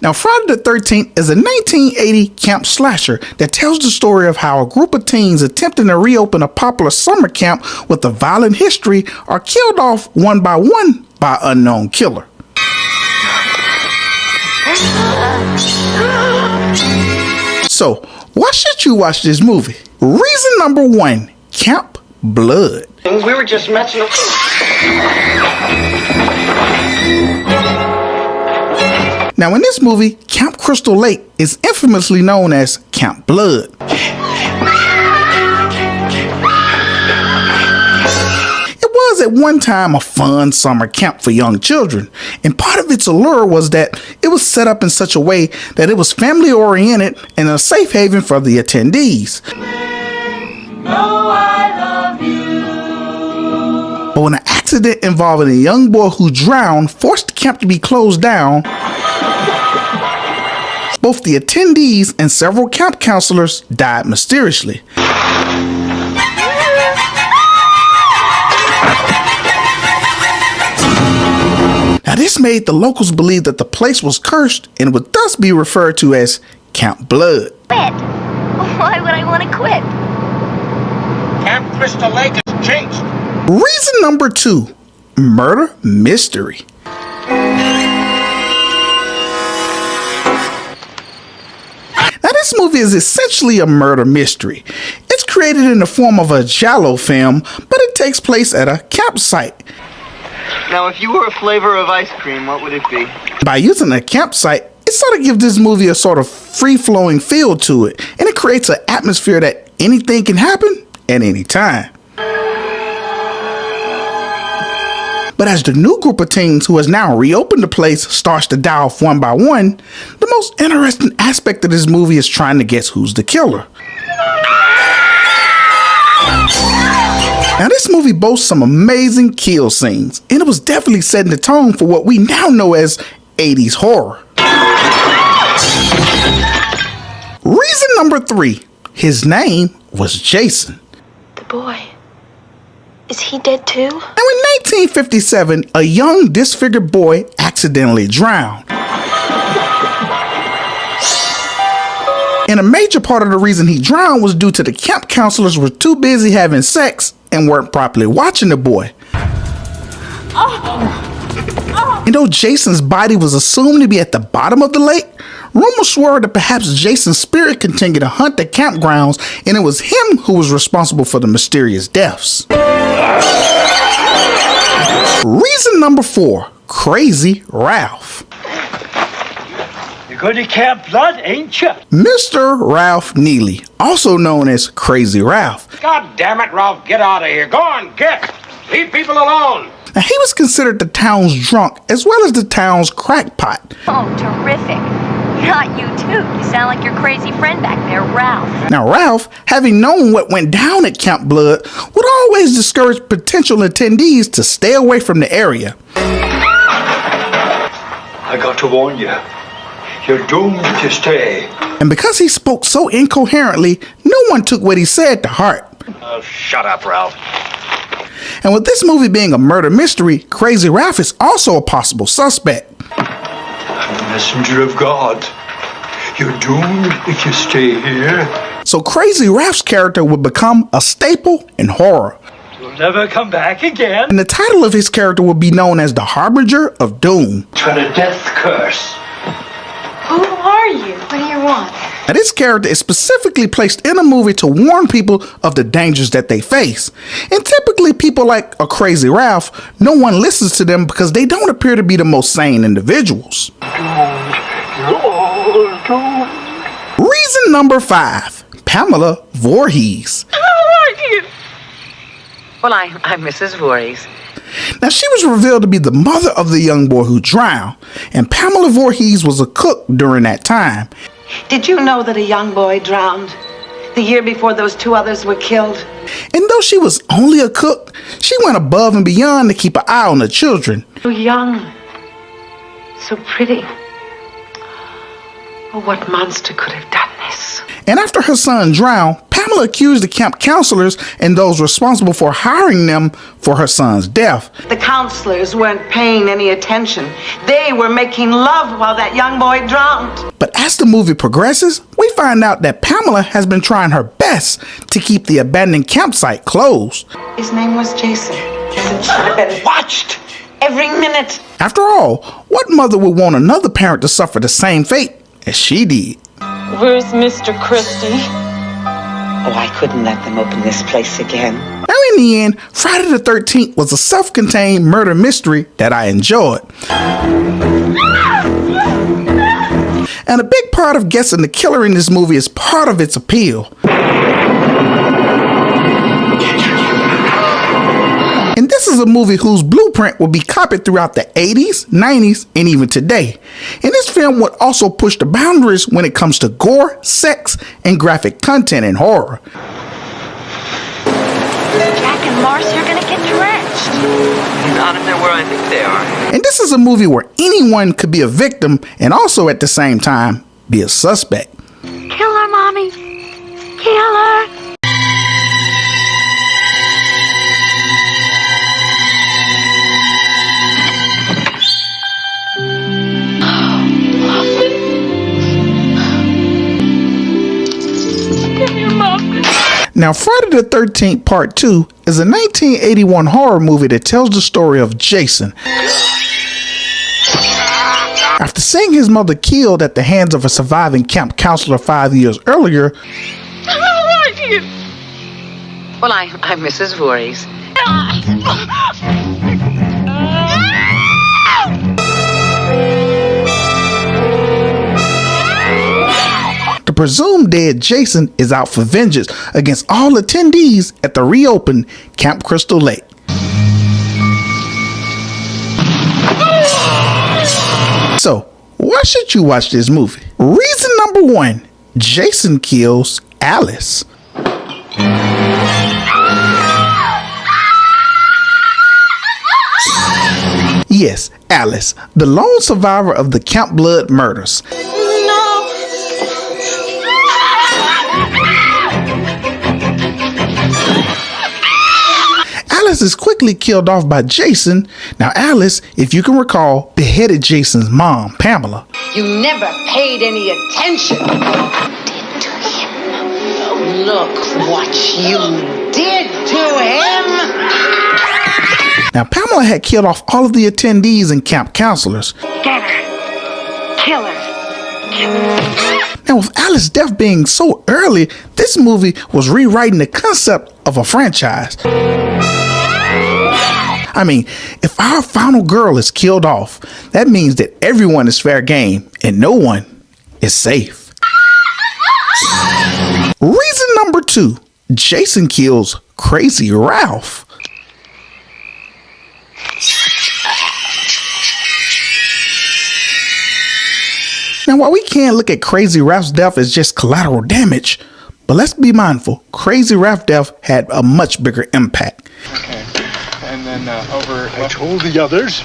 Now, Friday the 13th is a 1980 camp slasher that tells the story of how a group of teens attempting to reopen a popular summer camp with a violent history are killed off one by unknown killer. So, why should you watch this movie? Reason number 1, Camp Blood. We were just messing around. Now, in this movie, Camp Crystal Lake is infamously known as Camp Blood. It was at one time a fun summer camp for young children, and part of its allure was that it was set up in such a way that it was family oriented and a safe haven for the attendees. But when an accident involving a young boy who drowned forced the camp to be closed down, both the attendees and several camp counselors died mysteriously. Now, this made the locals believe that the place was cursed and would thus be referred to as Camp Blood. Quit? Why would I want to quit? Camp Crystal Lake is jinxed. Reason number 2, murder mystery. Now, this movie is essentially a murder mystery. It's created in the form of a giallo film, but it takes place at a campsite. Now, if you were a flavor of ice cream, what would it be? By using a campsite, it sort of gives this movie a sort of free-flowing feel to it, and it creates an atmosphere that anything can happen at any time. But as the new group of teens who has now reopened the place starts to die off one by one, the most interesting aspect of this movie is trying to guess who's the killer. Now, this movie boasts some amazing kill scenes, and it was definitely setting the tone for what we now know as 80s horror. Reason number 3, his name was Jason. The boy. Is he dead too? Now, in 1957, a young disfigured boy accidentally drowned. And a major part of the reason he drowned was due to the camp counselors were too busy having sex and weren't properly watching the boy. And though Jason's body was assumed to be at the bottom of the lake, rumors swirled that perhaps Jason's spirit continued to hunt the campgrounds and it was him who was responsible for the mysterious deaths. Reason number 4, Crazy Ralph. You're going to Camp Blood, ain't you? Mr. Ralph Neely, also known as Crazy Ralph. God damn it, Ralph, get out of here. Go on, get. Leave people alone. Now, he was considered the town's drunk as well as the town's crackpot. Oh, terrific. Not you too. You sound like your crazy friend back there, Ralph. Now, Ralph, having known what went down at Camp Blood, would always discourage potential attendees to stay away from the area. I got to warn you. You're doomed to stay. And because he spoke so incoherently, no one took what he said to heart. Oh, shut up, Ralph. And with this movie being a murder mystery, Crazy Ralph is also a possible suspect. I'm the messenger of God. You're doomed if you stay here. So Crazy Ralph's character would become a staple in horror. You'll never come back again. And the title of his character would be known as the Harbinger of Doom. It's got a death curse. Who are you? What do you want? Now, this character is specifically placed in a movie to warn people of the dangers that they face. And typically people like a Crazy Ralph, no one listens to them because they don't appear to be the most sane individuals. Reason number 5, Pamela Voorhees. How are you? Well, I'm Mrs. Voorhees. Now, she was revealed to be the mother of the young boy who drowned, and Pamela Voorhees was a cook during that time. Did you know that a young boy drowned the year before those 2 others were killed? And though she was only a cook, she went above and beyond to keep an eye on the children. So young, so pretty. Oh, what monster could have done this? And after her son drowned, Pamela accused the camp counselors and those responsible for hiring them for her son's death. The counselors weren't paying any attention. They were making love while that young boy drowned. But as the movie progresses, we find out that Pamela has been trying her best to keep the abandoned campsite closed. His name was Jason. And should have been watched every minute. After all, what mother would want another parent to suffer the same fate as she did? Where's Mr. Christie? Oh, I couldn't let them open this place again. Now, in the end, Friday the 13th was a self-contained murder mystery that I enjoyed. And a big part of guessing the killer in this movie is part of its appeal. And this is a movie whose blueprint will be copied throughout the 80s, 90s, and even today. And this film would also push the boundaries when it comes to gore, sex, and graphic content in horror. Jack and Marcy are gonna get drenched. Not if they're where I think they are. And this is a movie where anyone could be a victim and also at the same time be a suspect. Kill her, Mommy. Kill her. Now, Friday the 13th Part 2 is a 1981 horror movie that tells the story of Jason. After seeing his mother killed at the hands of a surviving camp counselor 5 years earlier, Well, I'm Mrs. Voorhees. the presumed dead Jason is out for vengeance against all attendees at the reopened Camp Crystal Lake. So, why should you watch this movie? Reason number 1, Jason kills Alice. Yes, Alice, the lone survivor of the Camp Blood murders. Alice is quickly killed off by Jason. Now, Alice, if you can recall, beheaded Jason's mom, Pamela. You never paid any attention. Did to him. Look what you did to him. Now, Pamela had killed off all of the attendees and camp counselors. Get her. Kill her. Now, with Alice's death being so early, this movie was rewriting the concept of a franchise. I mean, if our final girl is killed off, that means that everyone is fair game and no one is safe. Reason number 2, Jason kills Crazy Ralph. Now, while we can't look at Crazy Ralph's death as just collateral damage, but let's be mindful, Crazy Ralph's death had a much bigger impact. Okay. And then over... I told the others.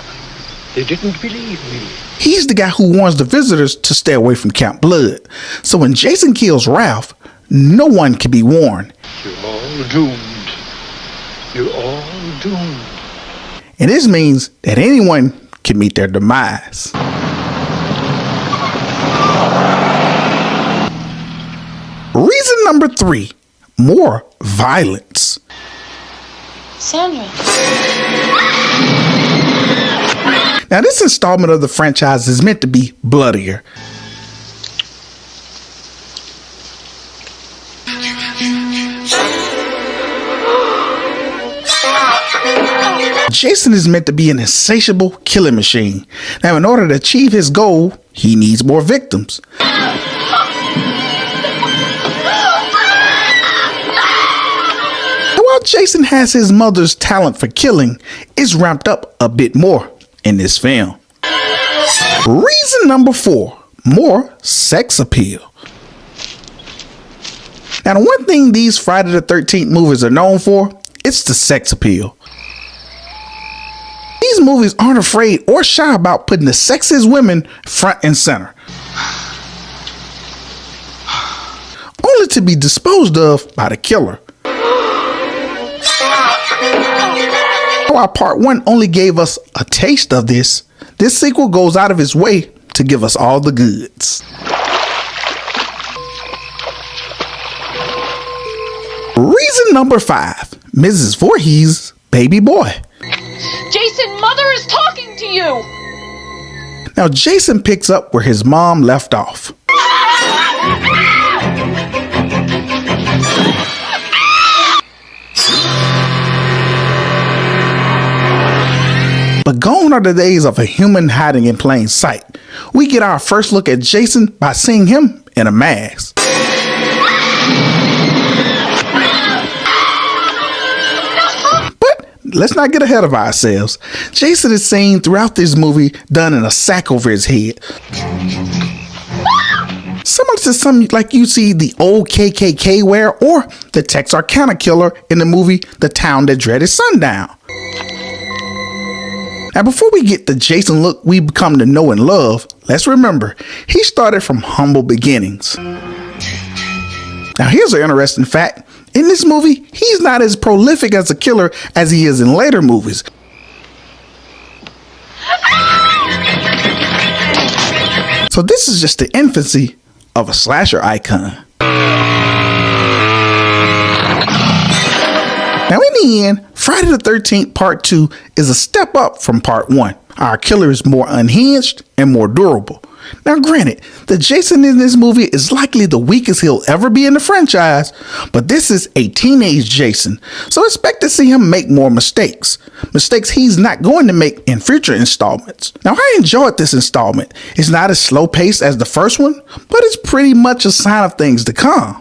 They didn't believe me. He's the guy who warns the visitors to stay away from Camp Blood. So when Jason kills Ralph, no one can be warned. You're all doomed. You're all doomed. And this means that anyone can meet their demise. Reason number 3, more violence. Sandra. Now, this installment of the franchise is meant to be bloodier. Jason is meant to be an insatiable killing machine. Now, in order to achieve his goal, he needs more victims. While Jason has his mother's talent for killing, it's ramped up a bit more in this film. Reason number 4, more sex appeal. Now, the one thing these Friday the 13th movies are known for, it's the sex appeal. These movies aren't afraid or shy about putting the sexiest women front and center. Only to be disposed of by the killer. While part 1 only gave us a taste of this sequel goes out of its way to give us all the goods. Reason number 5, Mrs. Voorhees' baby boy. Jason, Mother is talking to you! Now Jason picks up where his mom left off. But gone are the days of a human hiding in plain sight. We get our first look at Jason by seeing him in a mask. But let's not get ahead of ourselves. Jason is seen throughout this movie done in a sack over his head. Similar to something like you see the old KKK wear or the Texarkana killer in the movie The Town That Dreaded Sundown. Now, before we get the Jason look we become to know and love, let's remember, he started from humble beginnings. Now, here's an interesting fact. In this movie, he's not as prolific as a killer as he is in later movies. So this is just the infancy of a slasher icon. Now, in the end, Friday the 13th Part 2 is a step up from Part 1. Our killer is more unhinged and more durable. Now, granted, the Jason in this movie is likely the weakest he'll ever be in the franchise, but this is a teenage Jason, so expect to see him make more mistakes. Mistakes he's not going to make in future installments. Now, I enjoyed this installment. It's not as slow paced as the first one, but it's pretty much a sign of things to come.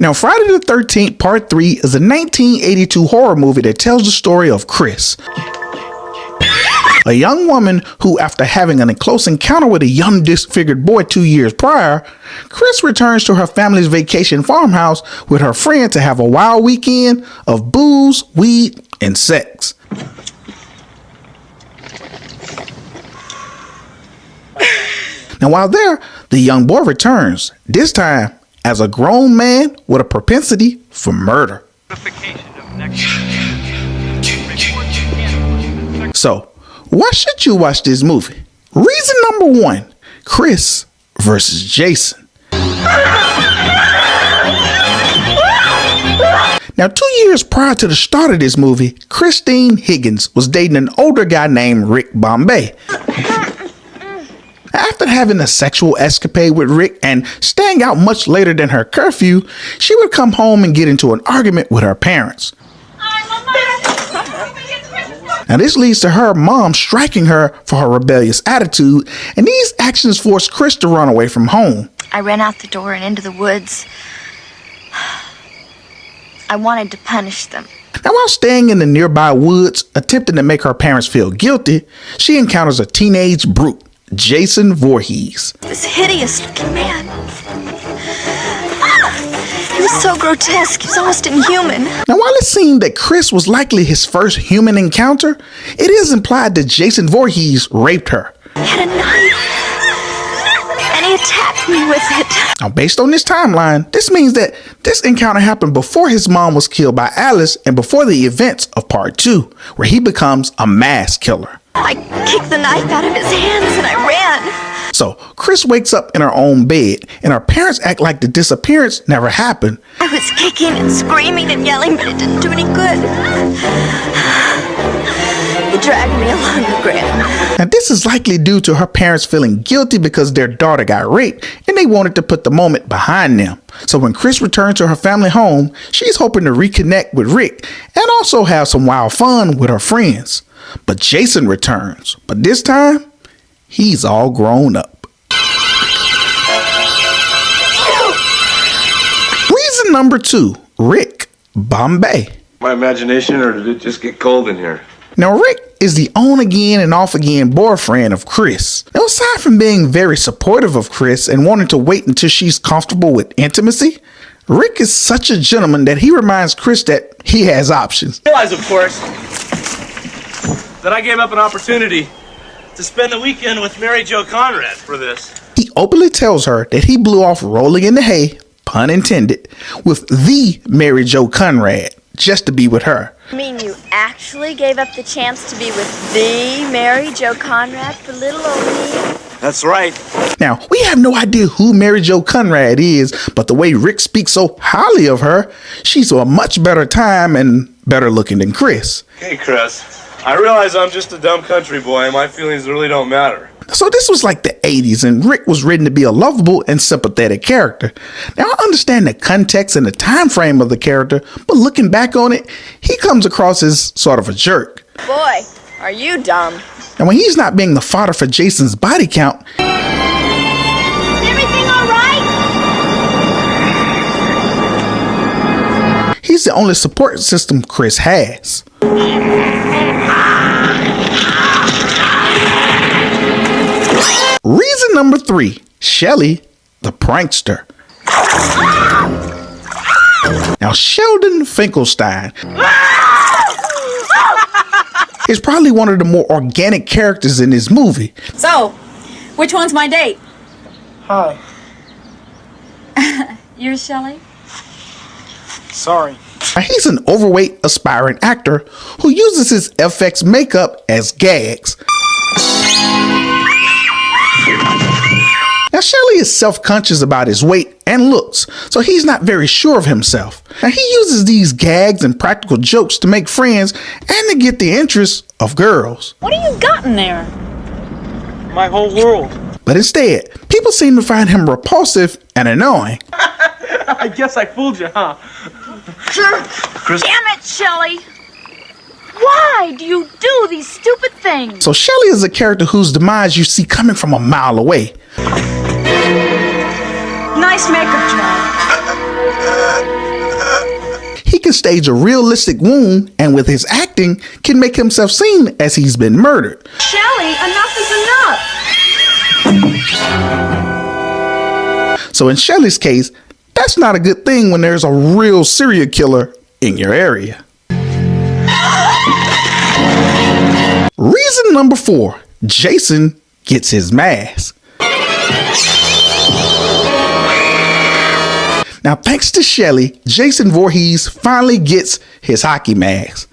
Now, Friday the 13th Part 3 is a 1982 horror movie that tells the story of Chris, a young woman who, after having a close encounter with a young disfigured boy 2 years prior, Chris returns to her family's vacation farmhouse with her friend to have a wild weekend of booze, weed, and sex. Now, while there, the young boy returns, this time as a grown man with a propensity for murder. So, why should you watch this movie? Reason number 1, Chris versus Jason. Now, 2 years prior to the start of this movie, Christine Higgins was dating an older guy named Rick Bombay. After having a sexual escapade with Rick and staying out much later than her curfew, she would come home and get into an argument with her parents. Now, this leads to her mom striking her for her rebellious attitude, and these actions forced Chris to run away from home. I ran out the door and into the woods. I wanted to punish them. Now, while staying in the nearby woods, attempting to make her parents feel guilty, she encounters a teenage brute, Jason Voorhees. This hideous-looking man. He was so grotesque, he was almost inhuman. Now, while it seemed that Chris was likely his first human encounter, it is implied that Jason Voorhees raped her. He had a knife, and he attacked me with it. Now, based on this timeline, this means that this encounter happened before his mom was killed by Alice and before the events of Part 2, where he becomes a mass killer. I kicked the knife out of his hands and I ran. So, Chris wakes up in her own bed, and her parents act like the disappearance never happened. I was kicking and screaming and yelling, but it didn't do any good. He dragged me along the ground. Now, this is likely due to her parents feeling guilty because their daughter got raped, and they wanted to put the moment behind them. So when Chris returns to her family home, she's hoping to reconnect with Rick and also have some wild fun with her friends. But Jason returns, but this time, he's all grown up. Reason number 2, Rick Bombay. My imagination, or did it just get cold in here? Now, Rick is the on-again and off-again boyfriend of Chris. Now, aside from being very supportive of Chris and wanting to wait until she's comfortable with intimacy, Rick is such a gentleman that he reminds Chris that he has options. Realize, of course, that I gave up an opportunity to spend the weekend with Mary Jo Conrad for this. He openly tells her that he blew off rolling in the hay, pun intended, with the Mary Jo Conrad just to be with her. You mean you actually gave up the chance to be with the Mary Jo Conrad for little old me? That's right. Now, we have no idea who Mary Jo Conrad is, but the way Rick speaks so highly of her, she's a much better time and better looking than Chris. Hey, Chris. I realize I'm just a dumb country boy and my feelings really don't matter. So this was like the 80s, and Rick was written to be a lovable and sympathetic character. Now, I understand the context and the time frame of the character, but looking back on it, he comes across as sort of a jerk. Boy, are you dumb. And when he's not being the fodder for Jason's body count, Is everything all right? he's the only support system Chris has. Reason number 3, Shelly, the prankster. Now, Sheldon Finkelstein is probably one of the more organic characters in this movie. So, which one's my date? Hi. You're Shelley? Sorry. Now, he's an overweight, aspiring actor who uses his FX makeup as gags. Now, Shelley is self-conscious about his weight and looks, so he's not very sure of himself. Now, he uses these gags and practical jokes to make friends and to get the interest of girls. What do you got in there? My whole world. But instead, people seem to find him repulsive and annoying. I guess I fooled you, huh? Chris. Damn it, Shelley. Why do you do these stupid things? So Shelley is a character whose demise you see coming from a mile away. Nice makeup job. He can stage a realistic wound, and with his acting, can make himself seem as he's been murdered. Shelley, enough is enough. So in Shelley's case, that's not a good thing when there's a real serial killer in your area. Reason number 4, Jason gets his mask. Now, thanks to Shelley, Jason Voorhees finally gets his hockey mask.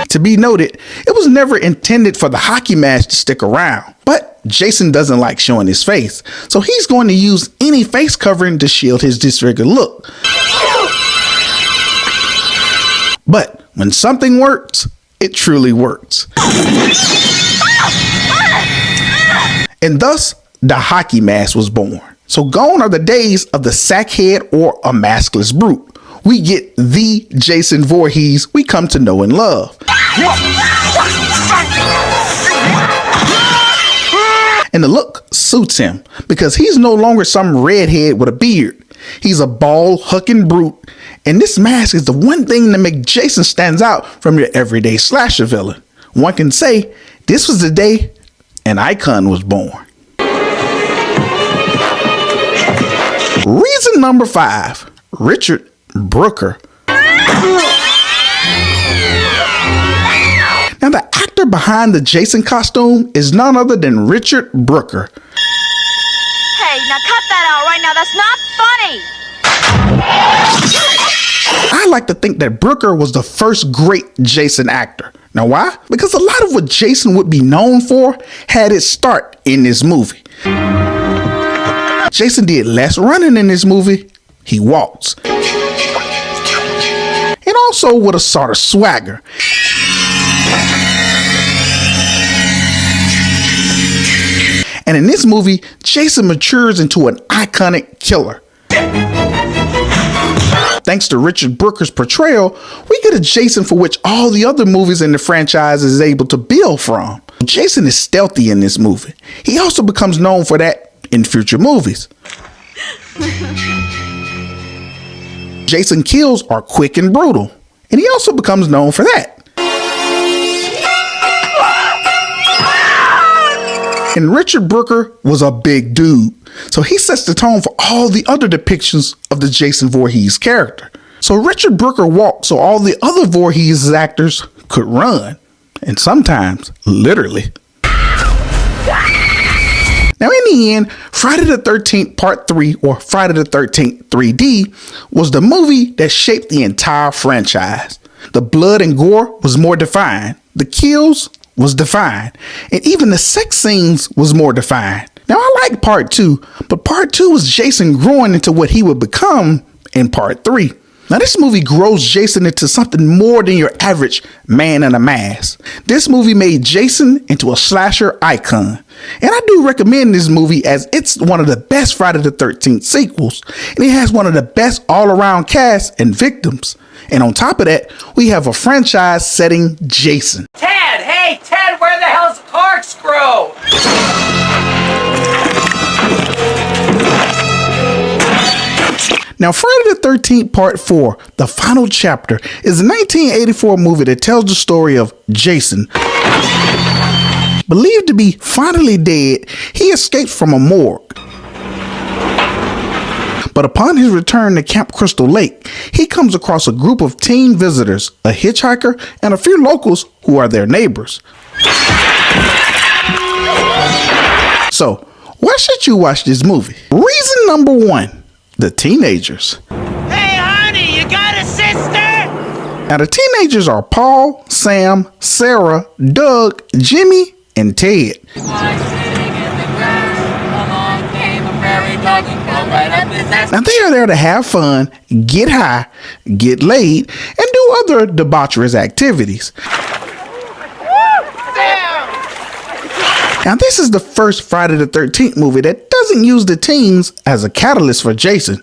To be noted, it was never intended for the hockey mask to stick around, but Jason doesn't like showing his face, so he's going to use any face covering to shield his disfigured look. But when something works, it truly works. And thus, the hockey mask was born. So gone are the days of the sackhead or a maskless brute. We get the Jason Voorhees we come to know and love. And the look suits him because he's no longer some redhead with a beard. He's a bald, hucking brute, and this mask is the one thing that makes Jason stands out from your everyday slasher villain. One can say this was the day an icon was born. Reason number 5, Richard Brooker. Now, the actor behind the Jason costume is none other than Richard Brooker. Hey, now cut that out right now. That's not funny. I like to think that Brooker was the first great Jason actor. Now, why? Because a lot of what Jason would be known for had its start in this movie. Jason did less running in this movie. He walks. And also with a sort of swagger. And in this movie, Jason matures into an iconic killer. Thanks to Richard Brooker's portrayal, we get a Jason for which all the other movies in the franchise is able to build from. Jason is stealthy in this movie. He also becomes known for that in future movies. Jason kills are quick and brutal, and he also becomes known for that. And Richard Brooker was a big dude, so he sets the tone for all the other depictions of the Jason Voorhees character. So Richard Brooker walked so all the other Voorhees actors could run, and sometimes literally. Now in the end, Friday the 13th Part 3, or Friday the 13th 3D, was the movie that shaped the entire franchise. The blood and gore was more defined, the kills was defined, and even the sex scenes was more defined. Now I like Part 2, but Part 2 was Jason growing into what he would become in Part 3. Now this movie grows Jason into something more than your average man in a mask. This movie made Jason into a slasher icon. And I do recommend this movie as it's one of the best Friday the 13th sequels. And it has one of the best all-around casts and victims. And on top of that, we have a franchise setting Jason. Ted! Hey, Ted, where the hell's the corkscrew? Now, Friday the 13th Part 4, the final chapter, is a 1984 movie that tells the story of Jason. Believed to be finally dead, he escapes from a morgue. But upon his return to Camp Crystal Lake, he comes across a group of teen visitors, a hitchhiker, and a few locals who are their neighbors. So, why should you watch this movie? Reason number 1. The teenagers. Hey, honey, you got a sister? Now the teenagers are Paul, Sam, Sarah, Doug, Jimmy, and Ted. Now they are there to have fun, get high, get laid, and do other debaucherous activities. Now this is the first Friday the 13th movie that doesn't use the teens as a catalyst for Jason.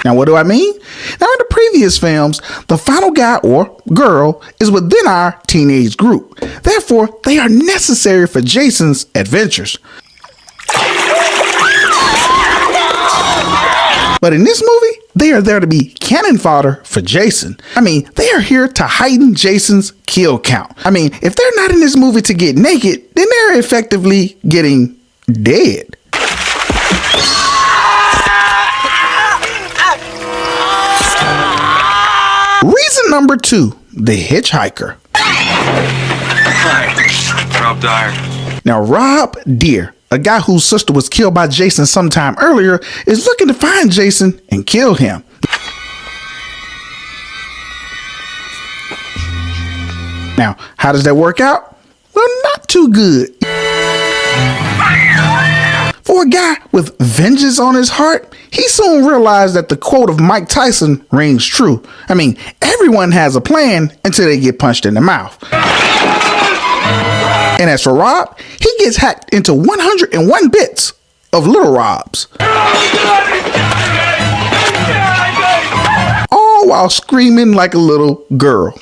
Now what do I mean? Now in the previous films, the final guy or girl is within our teenage group. Therefore, they are necessary for Jason's adventures. But in this movie, they are there to be cannon fodder for Jason. I mean, they are here to heighten Jason's kill count. I mean, if they're not in this movie to get naked, then they're effectively getting dead. Reason number 2, the hitchhiker. Hi, Rob Dyer. Now, Rob Deere, a guy whose sister was killed by Jason sometime earlier, is looking to find Jason and kill him. Now, how does that work out? Well, not too good. For a guy with vengeance on his heart, he soon realized that the quote of Mike Tyson rings true. I mean, everyone has a plan until they get punched in the mouth. And as for Rob, he gets hacked into 101 bits of Little Robs. All while screaming like a little girl.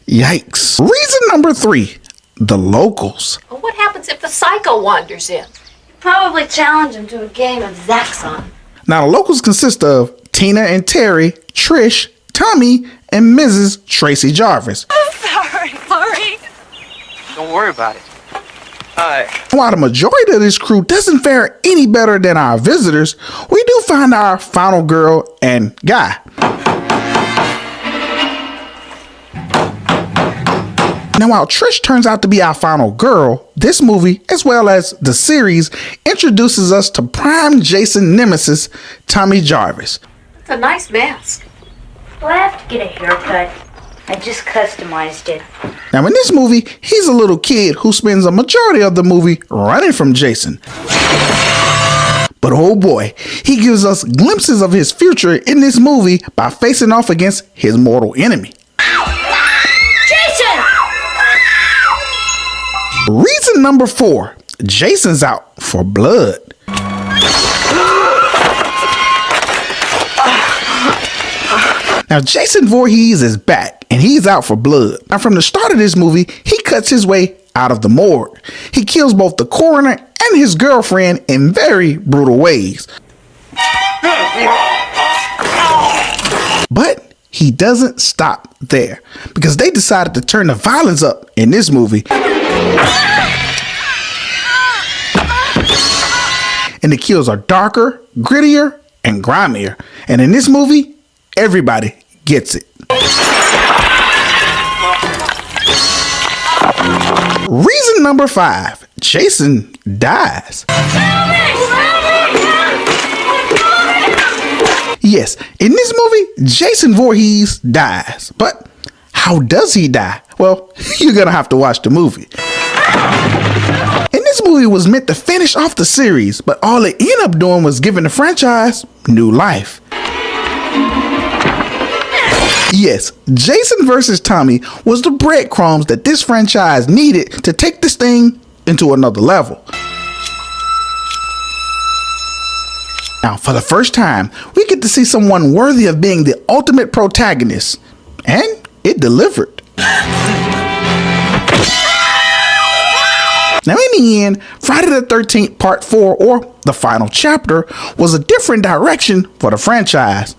Yikes. Reason number 3, the locals. Well, what happens if the psycho wanders in? Probably challenge him to a game of Zaxxon. Now, the locals consist of Tina and Terry, Trish, Tommy, and Mrs. Tracy Jarvis. Sorry. Don't worry about it. While the majority of this crew doesn't fare any better than our visitors, we do find our final girl and guy. Now, while Trish turns out to be our final girl, this movie, as well as the series, introduces us to prime Jason nemesis, Tommy Jarvis. It's a nice mask. Well, I have to get a haircut. I just customized it. Now, in this movie, he's a little kid who spends a majority of the movie running from Jason. But oh boy, he gives us glimpses of his future in this movie by facing off against his mortal enemy. Jason! Reason number 4, Jason's out for blood. Now, Jason Voorhees is back, and he's out for blood. Now, from the start of this movie, he cuts his way out of the morgue. He kills both the coroner and his girlfriend in very brutal ways. But he doesn't stop there, because they decided to turn the violence up in this movie. And the kills are darker, grittier, and grimier. And in this movie, everybody gets it. Reason number 5, Jason dies. Yes, in this movie, Jason Voorhees dies. But how does he die? Well, you're gonna have to watch the movie. And this movie was meant to finish off the series, but all it ended up doing was giving the franchise new life. Yes, Jason vs. Tommy was the breadcrumbs that this franchise needed to take this thing into another level. Now, for the first time, we get to see someone worthy of being the ultimate protagonist, and it delivered. Now, in the end, Friday the 13th Part 4, or the final chapter, was a different direction for the franchise.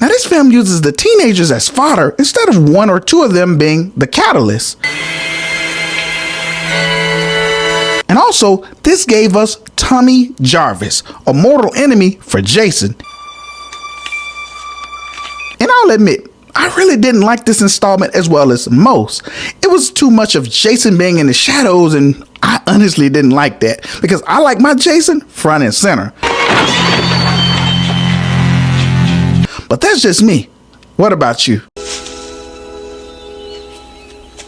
Now, this film uses the teenagers as fodder instead of one or two of them being the catalyst. And also, this gave us Tommy Jarvis, a mortal enemy for Jason. And I'll admit, I really didn't like this installment as well as most. It was too much of Jason being in the shadows, and I honestly didn't like that, because I like my Jason front and center. But that's just me. What about you?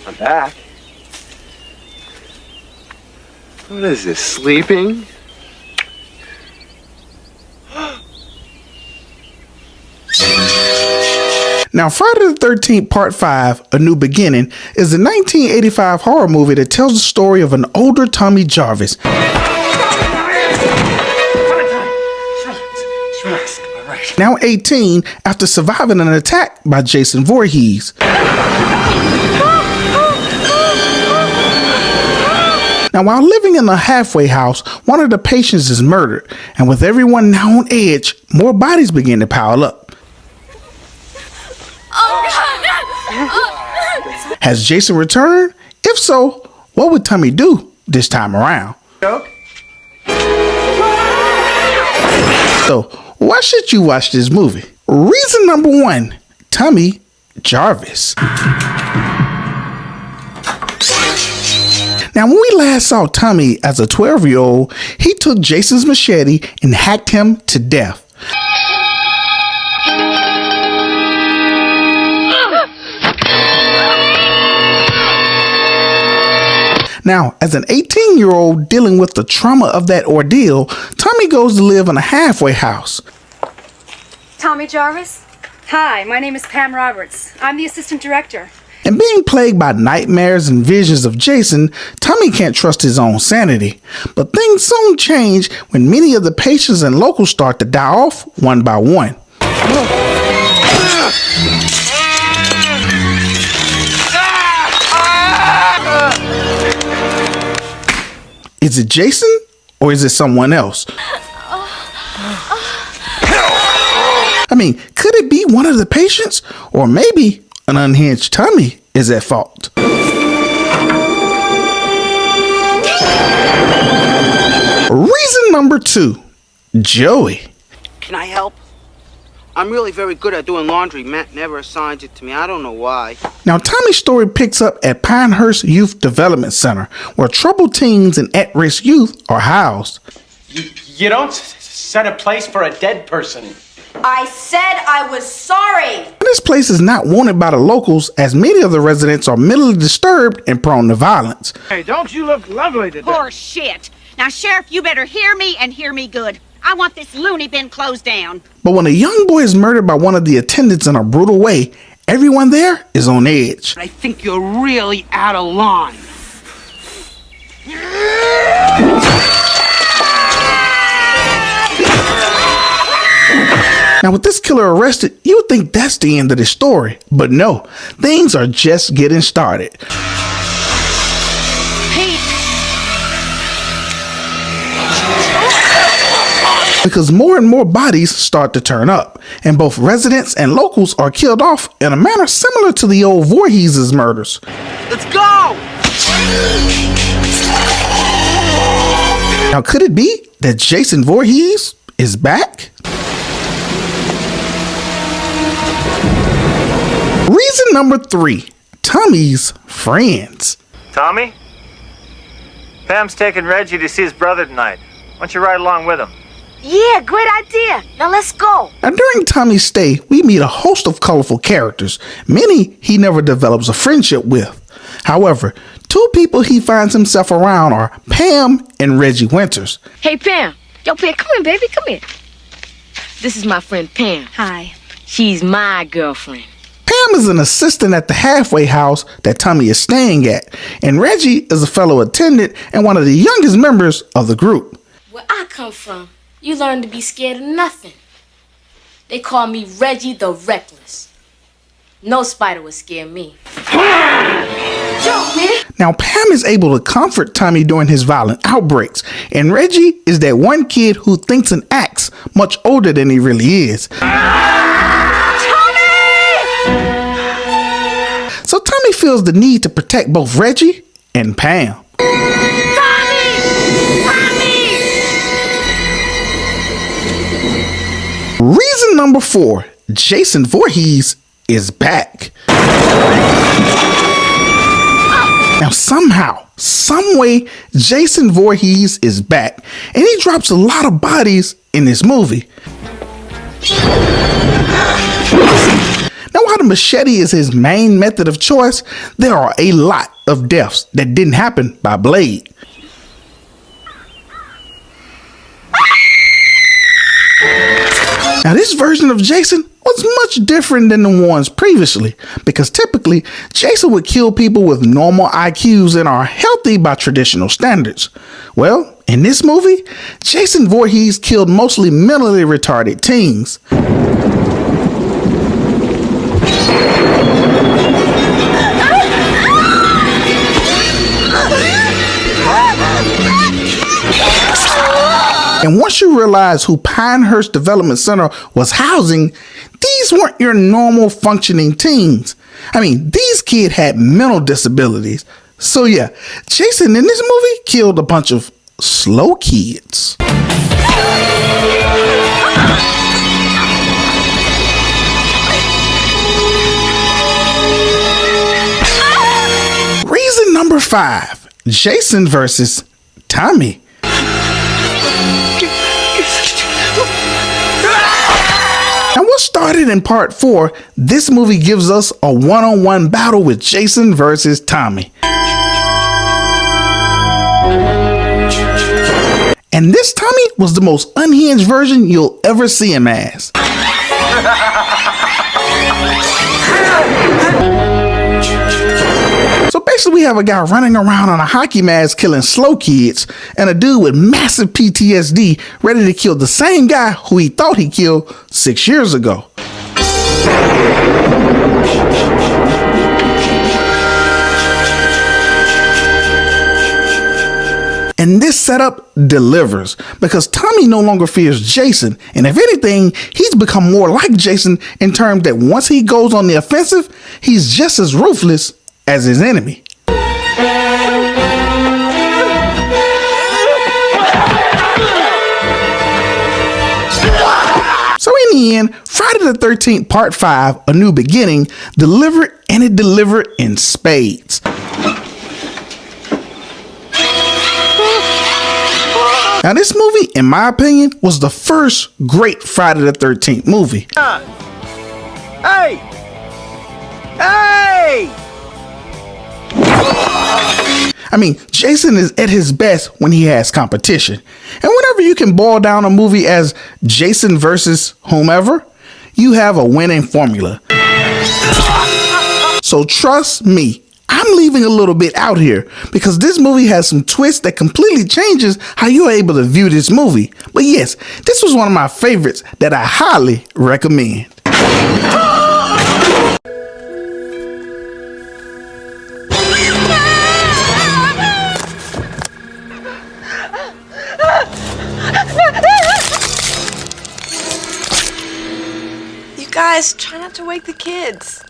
I'm back. What is this, sleeping? Now, Friday the 13th Part 5, A New Beginning, is a 1985 horror movie that tells the story of an older Tommy Jarvis. Now 18 after surviving an attack by Jason Voorhees. Now, while living in a halfway house, one of the patients is murdered, and with everyone now on edge, more bodies begin to pile up. Has Jason returned? If so, what would Tommy do this time around? So, why should you watch this movie? Reason number 1, Tommy Jarvis. Now, when we last saw Tommy as a 12-year-old, he took Jason's machete and hacked him to death. Now, as an 18-year-old dealing with the trauma of that ordeal, Tommy goes to live in a halfway house. Tommy Jarvis? Hi, my name is Pam Roberts. I'm the assistant director. And being plagued by nightmares and visions of Jason, Tommy can't trust his own sanity. But things soon change when many of the patients and locals start to die off one by one. Is it Jason or is it someone else? I mean, could it be one of the patients? Or maybe an unhinged Tommy is at fault. Reason number 2, Joey. Can I help? I'm really very good at doing laundry. Matt never assigns it to me. I don't know why. Now, Tommy's story picks up at Pinehurst Youth Development Center, where troubled teens and at-risk youth are housed. You don't set a place for a dead person. I said I was sorry. This place is not wanted by the locals, as many of the residents are mentally disturbed and prone to violence. Hey, don't you look lovely today? Poor shit. Now, Sheriff, you better hear me and hear me good. I want this loony bin closed down. But when a young boy is murdered by one of the attendants in a brutal way, everyone there is on edge. I think you're really out of line. Now, with this killer arrested, you would think that's the end of the story. But no, things are just getting started. because more and more bodies start to turn up, and both residents and locals are killed off in a manner similar to the old Voorhees' murders. Let's go! Now, could it be that Jason Voorhees is back? Reason number 3, Tommy's friends. Tommy? Pam's taking Reggie to see his brother tonight. Why don't you ride along with him? Yeah, great idea. Now let's go. Now, during Tommy's stay, we meet a host of colorful characters, many he never develops a friendship with. However, 2 people he finds himself around are Pam and Reggie Winters. Hey, Pam. Yo, Pam, come here, baby. Come here. This is my friend Pam. Hi. She's my girlfriend. Pam is an assistant at the halfway house that Tommy is staying at, and Reggie is a fellow attendant and one of the youngest members of the group. Where I come from, you learn to be scared of nothing. They call me Reggie the Reckless. No spider would scare me. Jump, man! Now, Pam is able to comfort Tommy during his violent outbreaks, and Reggie is that one kid who thinks and acts much older than he really is. So Tommy feels the need to protect both Reggie and Pam. Reason number 4, Jason Voorhees is back. Now somehow, someway, Jason Voorhees is back, and he drops a lot of bodies in this movie. Now, while the machete is his main method of choice, there are a lot of deaths that didn't happen by blade. Now, this version of Jason was much different than the ones previously, because typically, Jason would kill people with normal IQs and are healthy by traditional standards. Well, in this movie, Jason Voorhees killed mostly mentally retarded teens. And once you realize who Pinehurst Development Center was housing, these weren't your normal functioning teens. I mean, these kids had mental disabilities. So yeah, Jason in this movie killed a bunch of slow kids. Reason number 5, Jason versus Tommy. Now, what started in part 4, this movie gives us a one-on-one battle with Jason versus Tommy. And this Tommy was the most unhinged version you'll ever see him as. So basically, we have a guy running around on a hockey mask killing slow kids, and a dude with massive PTSD ready to kill the same guy who he thought he killed 6 years ago. And this setup delivers, because Tommy no longer fears Jason, and if anything, he's become more like Jason in terms that once he goes on the offensive, he's just as ruthless as his enemy. So in the end, Friday the 13th Part 5, A New Beginning, delivered, and it delivered in spades. Now this movie, in my opinion, was the first great Friday the 13th movie. Hey! Hey! I mean, Jason is at his best when he has competition. And whenever you can boil down a movie as Jason versus whomever, you have a winning formula. So trust me, I'm leaving a little bit out here because this movie has some twists that completely changes how you're able to view this movie. But yes, this was one of my favorites that I highly recommend. guys, try not to wake the kids.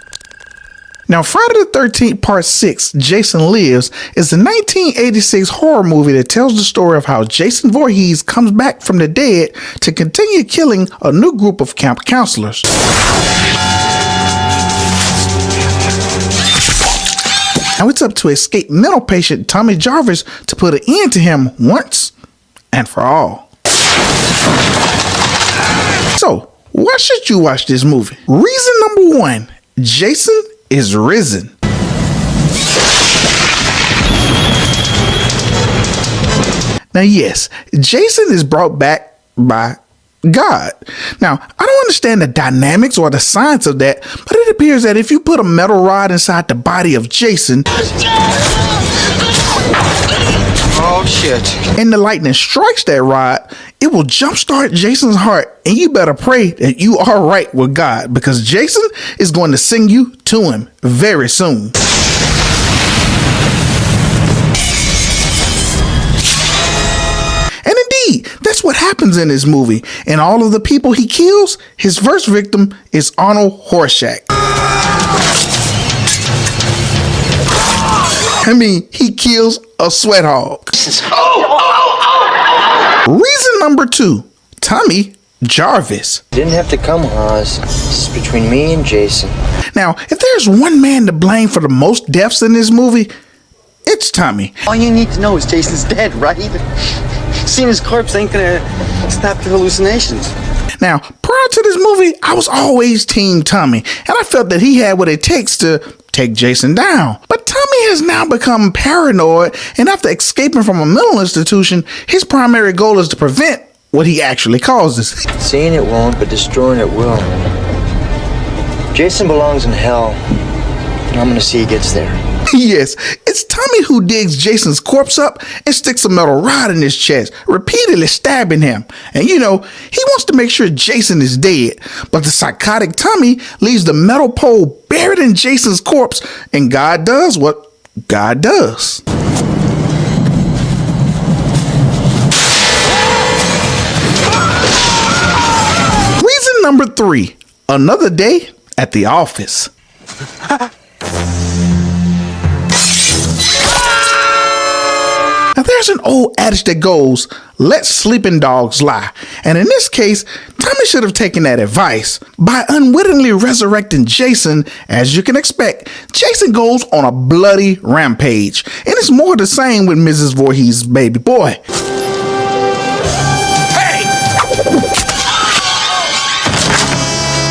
Now, Friday the 13th Part 6, Jason Lives, is a 1986 horror movie that tells the story of how Jason Voorhees comes back from the dead to continue killing a new group of camp counselors. Now it's up to escaped mental patient Tommy Jarvis to put an end to him once and for all. So, why should you watch this movie? Reason number 1, Jason is risen. Now yes, Jason is brought back by God. Now, I don't understand the dynamics or the science of that, but it appears that if you put a metal rod inside the body of Jason, Oh, shit. and the lightning strikes that rod, it will jumpstart Jason's heart, and you better pray that you are right with God, because Jason is going to sing you to him very soon. And indeed, that's what happens in this movie. And all of the people he kills, his first victim is Arnold Horshack. I mean, he kills a sweat hog. Reason number 2, Tommy Jarvis. Didn't have to come, Haas. This is between me and Jason. Now, if there's one man to blame for the most deaths in this movie, it's Tommy. All you need to know is Jason's dead, right? Seeing his corpse ain't gonna stop your hallucinations. Now, prior to this movie, I was always Team Tommy, and I felt that he had what it takes to take Jason down. But Tommy has now become paranoid, and after escaping from a mental institution, his primary goal is to prevent what he actually causes. Seeing it won't, but destroying it will. Jason belongs in hell, and I'm gonna see he gets there. Yes, it's Tommy who digs Jason's corpse up and sticks a metal rod in his chest, repeatedly stabbing him. And you know, he wants to make sure Jason is dead, but the psychotic Tommy leaves the metal pole buried in Jason's corpse, and God does what God does. Reason number 3, another day at the office. Now there's an old adage that goes, let sleeping dogs lie. And in this case, Tommy should have taken that advice. By unwittingly resurrecting Jason, as you can expect, Jason goes on a bloody rampage. And it's more the same with Mrs. Voorhees' baby boy. Hey!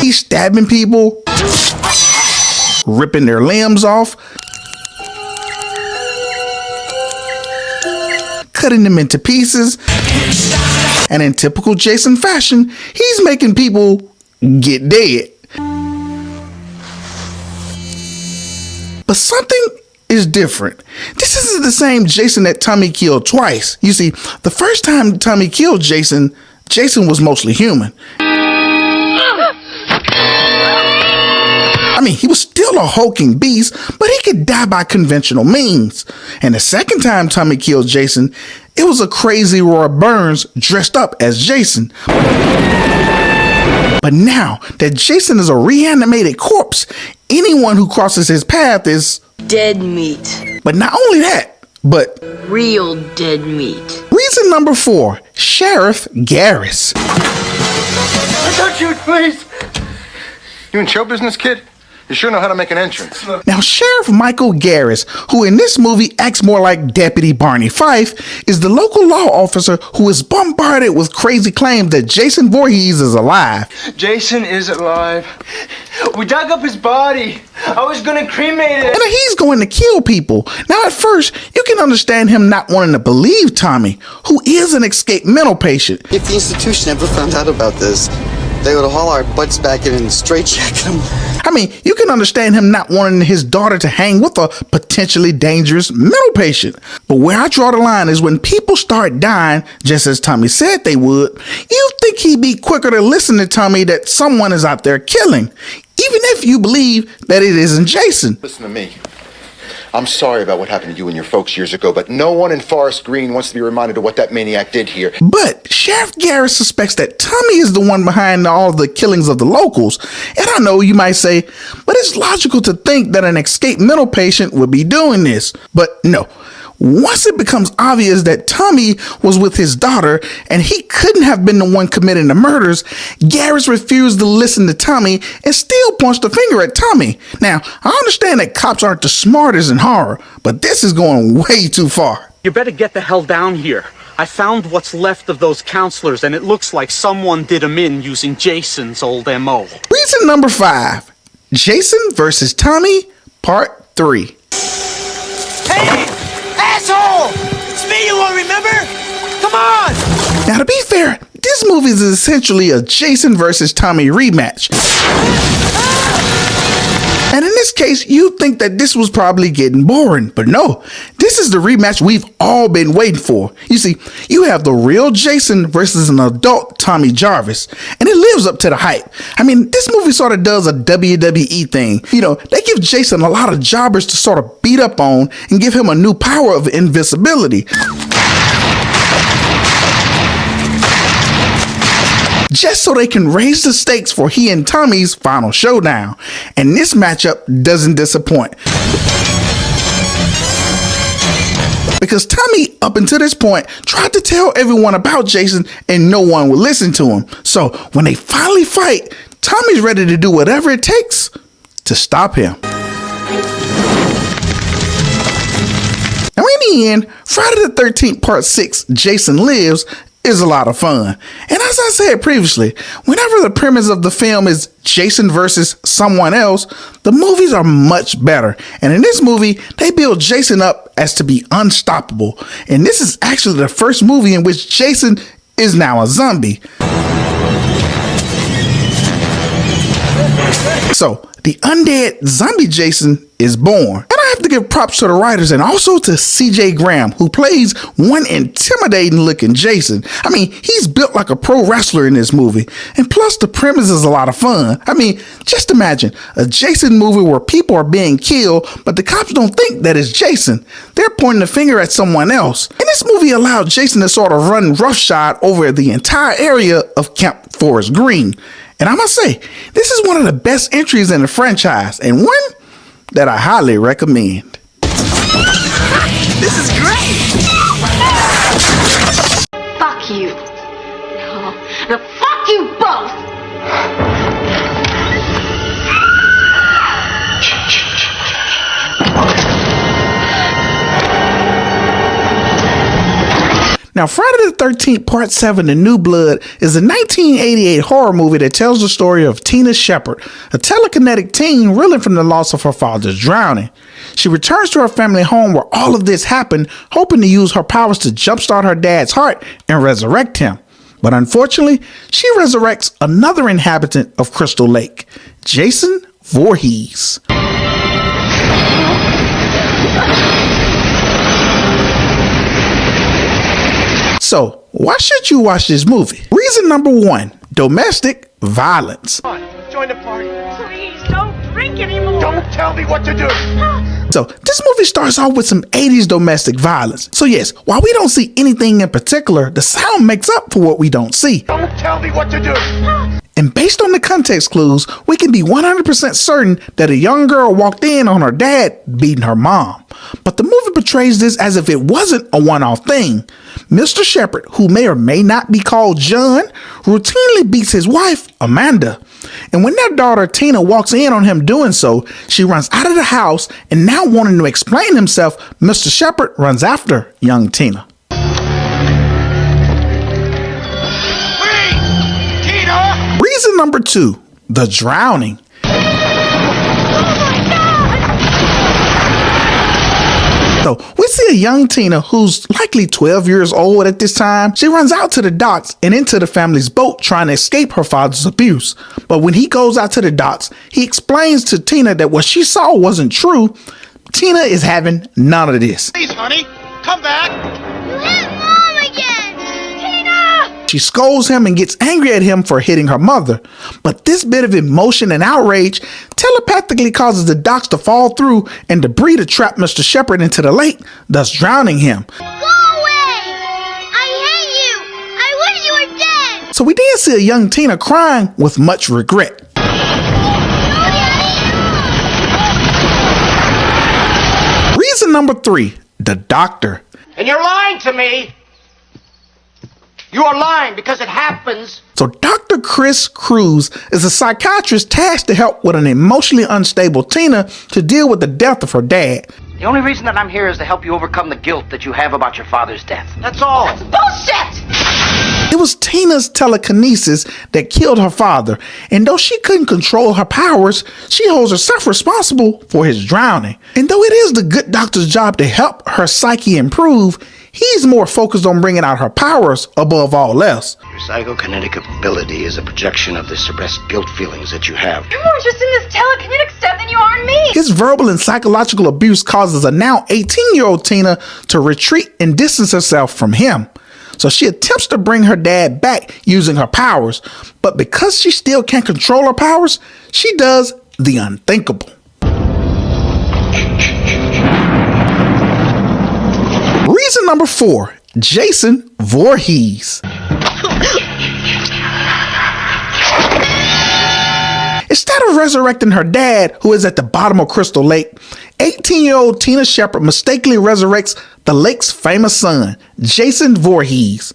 He's stabbing people, ripping their limbs off, cutting them into pieces, and in typical Jason fashion, he's making people get dead. But something is different. This isn't the same Jason that Tommy killed twice. You see, the first time Tommy killed Jason, Jason was mostly human. I mean, he was still a hulking beast, but he could die by conventional means. And the second time Tommy killed Jason, it was a crazy Roy Burns dressed up as Jason. But now that Jason is a reanimated corpse, anyone who crosses his path is dead meat. But not only that, but real dead meat. Reason number 4, Sheriff Garris. Don't shoot, please. You in show business, kid? You sure know how to make an entrance. Now, Sheriff Michael Garris, who in this movie acts more like Deputy Barney Fife, is the local law officer who is bombarded with crazy claims that Jason Voorhees is alive. Jason is alive. We dug up his body. I was gonna cremate it. And he's going to kill people. Now, at first, you can understand him not wanting to believe Tommy, who is an escaped mental patient. If the institution ever found out about this, they would haul our butts back in and straitjacket them. I mean, you can understand him not wanting his daughter to hang with a potentially dangerous mental patient. But where I draw the line is when people start dying, just as Tommy said they would, you think he'd be quicker to listen to Tommy that someone is out there killing, even if you believe that it isn't Jason. Listen to me. I'm sorry about what happened to you and your folks years ago, but no one in Forest Green wants to be reminded of what that maniac did here. But Sheriff Garrett suspects that Tommy is the one behind all the killings of the locals. And I know you might say, but it's logical to think that an escaped mental patient would be doing this. But no. Once it becomes obvious that Tommy was with his daughter and he couldn't have been the one committing the murders, Garrett refused to listen to Tommy and still points the finger at Tommy. Now, I understand that cops aren't the smartest in horror, but this is going way too far. You better get the hell down here. I found what's left of those counselors, and it looks like someone did them in using Jason's old M.O. Reason number 5. Jason versus Tommy, Part 3. Hey! Asshole! It's me, you won't remember? Come on! Now, to be fair, this movie is essentially a Jason versus Tommy rematch. And in this case, you'd think that this was probably getting boring, but no, this is the rematch we've all been waiting for. You see, you have the real Jason versus an adult Tommy Jarvis, and it lives up to the hype. I mean, this movie sort of does a WWE thing. You know, they give Jason a lot of jobbers to sort of beat up on and give him a new power of invisibility. Just so they can raise the stakes for he and Tommy's final showdown. And this matchup doesn't disappoint. Because Tommy, up until this point, tried to tell everyone about Jason and no one would listen to him. So when they finally fight, Tommy's ready to do whatever it takes to stop him. Now in the end, Friday the 13th Part 6, Jason Lives, is a lot of fun. And as I said previously, whenever the premise of the film is Jason versus someone else, the movies are much better. And in this movie, they build Jason up as to be unstoppable. And this is actually the first movie in which Jason is now a zombie. So, the undead zombie Jason is born. And I have to give props to the writers and also to CJ Graham, who plays one intimidating looking Jason. I mean, he's built like a pro wrestler in this movie. And plus, the premise is a lot of fun. I mean, just imagine a Jason movie where people are being killed, but the cops don't think that it's Jason. They're pointing the finger at someone else. And this movie allowed Jason to sort of run roughshod over the entire area of Camp Forest Green. And I must say, this is one of the best entries in the franchise, and one that I highly recommend. This is great! Fuck you. No, fuck you both! Now, Friday the 13th Part 7, The New Blood, is a 1988 horror movie that tells the story of Tina Shepard, a telekinetic teen reeling from the loss of her father's drowning. She returns to her family home where all of this happened, hoping to use her powers to jumpstart her dad's heart and resurrect him. But unfortunately, she resurrects another inhabitant of Crystal Lake, Jason Voorhees. So, why should you watch this movie? Reason number 1, domestic violence. Come on, join the party. Please don't drink anymore. Don't tell me what to do. So, this movie starts off with some 80s domestic violence. So yes, while we don't see anything in particular, the sound makes up for what we don't see. Don't tell me what to do. And based on the context clues, we can be 100% certain that a young girl walked in on her dad beating her mom. But the movie portrays this as if it wasn't a one-off thing. Mr. Shepard, who may or may not be called John, routinely beats his wife, Amanda. And when their daughter Tina walks in on him doing so, she runs out of the house, and now wanting to explain himself, Mr. Shepard runs after young Tina. Reason number 2, the drowning. So we see a young Tina who's likely 12 years old at this time. She runs out to the docks and into the family's boat trying to escape her father's abuse. But when he goes out to the docks, he explains to Tina that what she saw wasn't true. Tina is having none of this. Please, honey, come back. You hit Mom again! Tina! She scolds him and gets angry at him for hitting her mother. But this bit of emotion and outrage telepathically causes the docks to fall through and debris to trap Mr. Shepherd into the lake, thus drowning him. Go away! I hate you! I wish you were dead! So we then see a young Tina crying with much regret. Reason number 3, the doctor. And you're lying to me! You are lying because it happens. So Dr. Chris Cruz is a psychiatrist tasked to help with an emotionally unstable Tina to deal with the death of her dad. The only reason that I'm here is to help you overcome the guilt that you have about your father's death. That's all. That's bullshit! It was Tina's telekinesis that killed her father, and though she couldn't control her powers, she holds herself responsible for his drowning. And though it is the good doctor's job to help her psyche improve, he's more focused on bringing out her powers above all else. Your psychokinetic ability is a projection of the suppressed guilt feelings that you have. You're more interested in this telekinetic stuff than you are in me. His verbal and psychological abuse causes a now 18-year-old Tina to retreat and distance herself from him. So she attempts to bring her dad back using her powers, but because she still can't control her powers, she does the unthinkable. Reason number 4, Jason Voorhees. Instead of resurrecting her dad, who is at the bottom of Crystal Lake, 18-year-old Tina Shepherd mistakenly resurrects the lake's famous son, Jason Voorhees.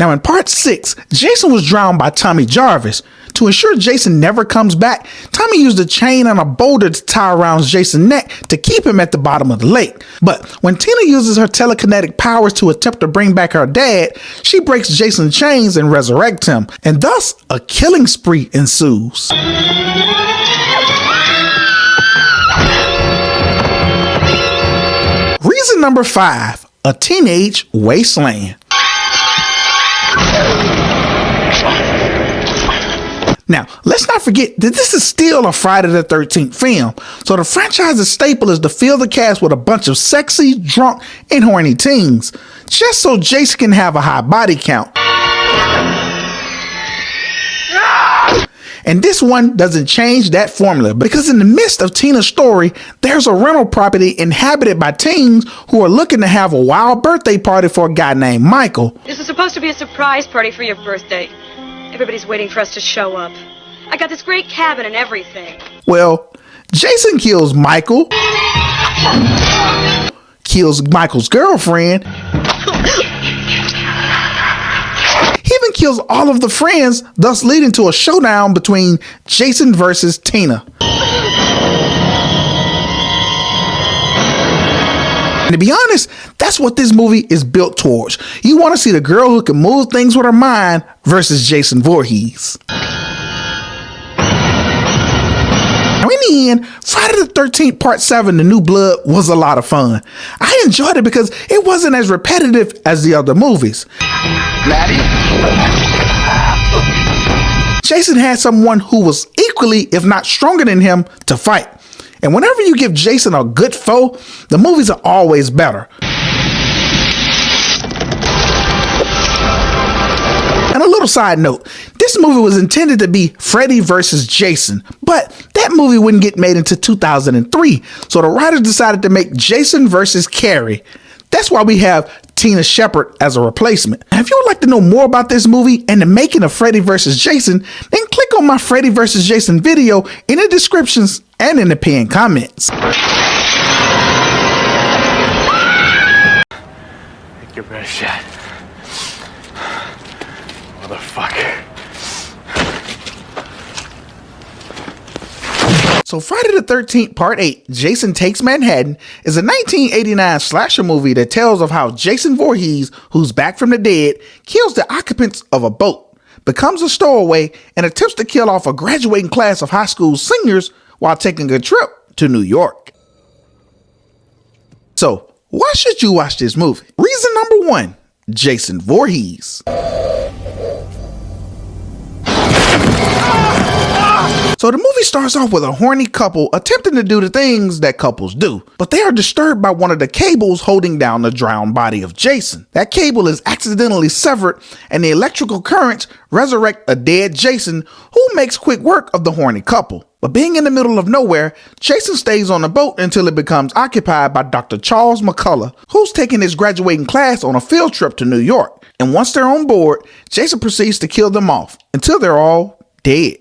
Now in part 6, Jason was drowned by Tommy Jarvis. To ensure Jason never comes back, Tommy used a chain and a boulder to tie around Jason's neck to keep him at the bottom of the lake. But when Tina uses her telekinetic powers to attempt to bring back her dad, she breaks Jason's chains and resurrects him, and thus a killing spree ensues. Reason number 5, a teenage wasteland. Now, let's not forget that this is still a Friday the 13th film, so the franchise's staple is to fill the cast with a bunch of sexy, drunk, and horny teens, just so Jason can have a high body count. And this one doesn't change that formula, because in the midst of Tina's story, there's a rental property inhabited by teens who are looking to have a wild birthday party for a guy named Michael. This is supposed to be a surprise party for your birthday. Everybody's waiting for us to show up. I got this great cabin and everything. Well, Jason kills Michael, kills Michael's girlfriend, he even kills all of the friends, thus leading to a showdown between Jason versus Tina. And to be honest, that's what this movie is built towards. You want to see the girl who can move things with her mind versus Jason Voorhees. Now in the end, Friday the 13th Part 7, The New Blood was a lot of fun. I enjoyed it because it wasn't as repetitive as the other movies. Jason had someone who was equally, if not stronger than him, to fight. And whenever you give Jason a good foe, the movies are always better. And a little side note, this movie was intended to be Freddy versus Jason, but that movie wouldn't get made until 2003, so the writers decided to make Jason versus Carrie. That's why we have Tina Shepherd as a replacement. And if you would like to know more about this movie and the making of Freddy vs. Jason, then click on my Freddy vs. Jason video in the descriptions and in the pinned comments. Take your best shot. Motherfucker. So Friday the 13th Part 8, Jason Takes Manhattan, is a 1989 slasher movie that tells of how Jason Voorhees, who's back from the dead, kills the occupants of a boat, becomes a stowaway, and attempts to kill off a graduating class of high school seniors while taking a trip to New York. So, why should you watch this movie? Reason number 1, Jason Voorhees. So the movie starts off with a horny couple attempting to do the things that couples do, but they are disturbed by one of the cables holding down the drowned body of Jason. That cable is accidentally severed and the electrical currents resurrect a dead Jason, who makes quick work of the horny couple. But being in the middle of nowhere, Jason stays on the boat until it becomes occupied by Dr. Charles McCullough, who's taking his graduating class on a field trip to New York. And once they're on board, Jason proceeds to kill them off until they're all dead.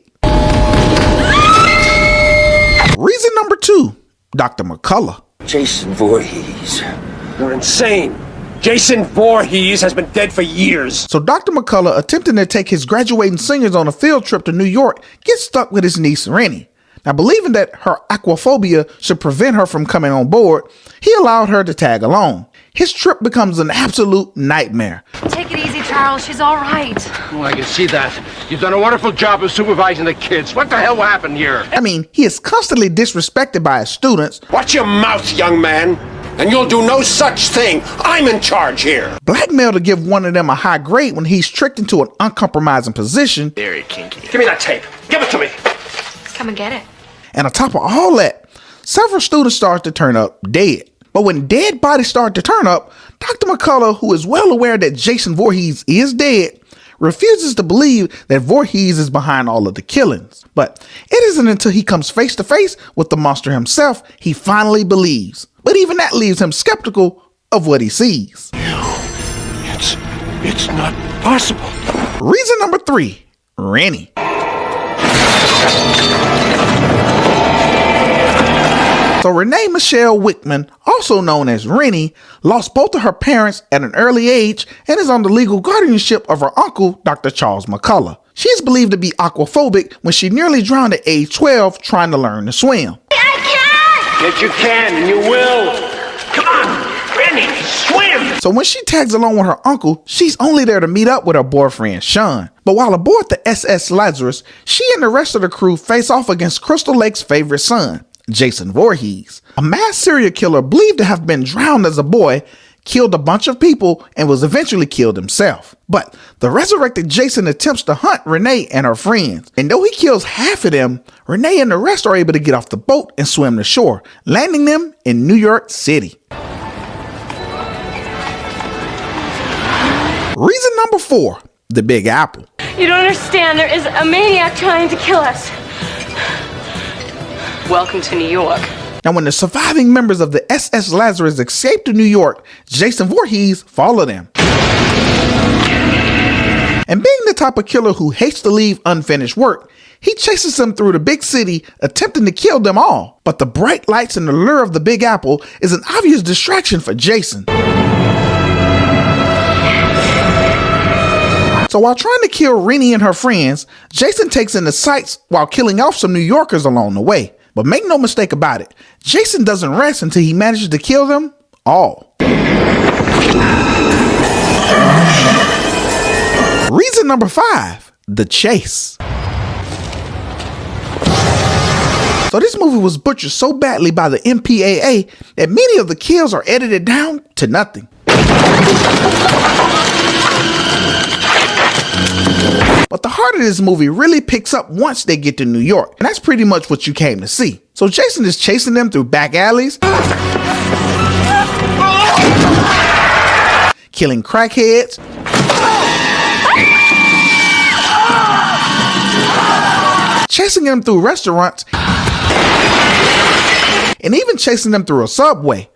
Reason number 2, Dr. McCullough. Jason Voorhees. You're insane. Jason Voorhees has been dead for years. So Dr. McCullough, attempting to take his graduating singers on a field trip to New York, gets stuck with his niece Rennie. Now, believing that her aquaphobia should prevent her from coming on board, he allowed her to tag along. His trip becomes an absolute nightmare. Take it easy, Charles. She's all right. Oh, I can see that. You've done a wonderful job of supervising the kids. What the hell happened here? I mean, he is constantly disrespected by his students. Watch your mouth, young man, and you'll do no such thing. I'm in charge here. Blackmail to give one of them a high grade when he's tricked into an uncompromising position. Very kinky. Give me that tape. Give it to me. Come and get it. And on top of all that, several students start to turn up dead. But when dead bodies start to turn up, Dr. McCullough, who is well aware that Jason Voorhees is dead, refuses to believe that Voorhees is behind all of the killings. But it isn't until he comes face to face with the monster himself he finally believes. But even that leaves him skeptical of what he sees. It's not possible. Reason number 3, Rennie. So Renee Michelle Wickman, also known as Rennie, lost both of her parents at an early age and is on the legal guardianship of her uncle, Dr. Charles McCullough. She is believed to be aquaphobic when she nearly drowned at age 12 trying to learn to swim. Yes, you can, and you will. Come on, Rennie, swim. So when she tags along with her uncle, she's only there to meet up with her boyfriend, Sean. But while aboard the SS Lazarus, she and the rest of the crew face off against Crystal Lake's favorite son, Jason Voorhees, a mass serial killer believed to have been drowned as a boy, killed a bunch of people, and was eventually killed himself. But the resurrected Jason attempts to hunt Renee and her friends, and though he kills half of them, Renee and the rest are able to get off the boat and swim to shore, landing them in New York City. Reason number 4, the Big Apple. You don't understand. There is a maniac trying to kill us. Welcome to New York. Now, when the surviving members of the SS Lazarus escape to New York, Jason Voorhees follow them. And being the type of killer who hates to leave unfinished work, he chases them through the big city, attempting to kill them all. But the bright lights and the lure of the Big Apple is an obvious distraction for Jason. So while trying to kill Rennie and her friends, Jason takes in the sights while killing off some New Yorkers along the way. But make no mistake about it, Jason doesn't rest until he manages to kill them all. Reason number 5, the chase. So this movie was butchered so badly by the MPAA that many of the kills are edited down to nothing. But the heart of this movie really picks up once they get to New York, and that's pretty much what you came to see. So Jason is chasing them through back alleys, killing crackheads, chasing them through restaurants, and even chasing them through a subway.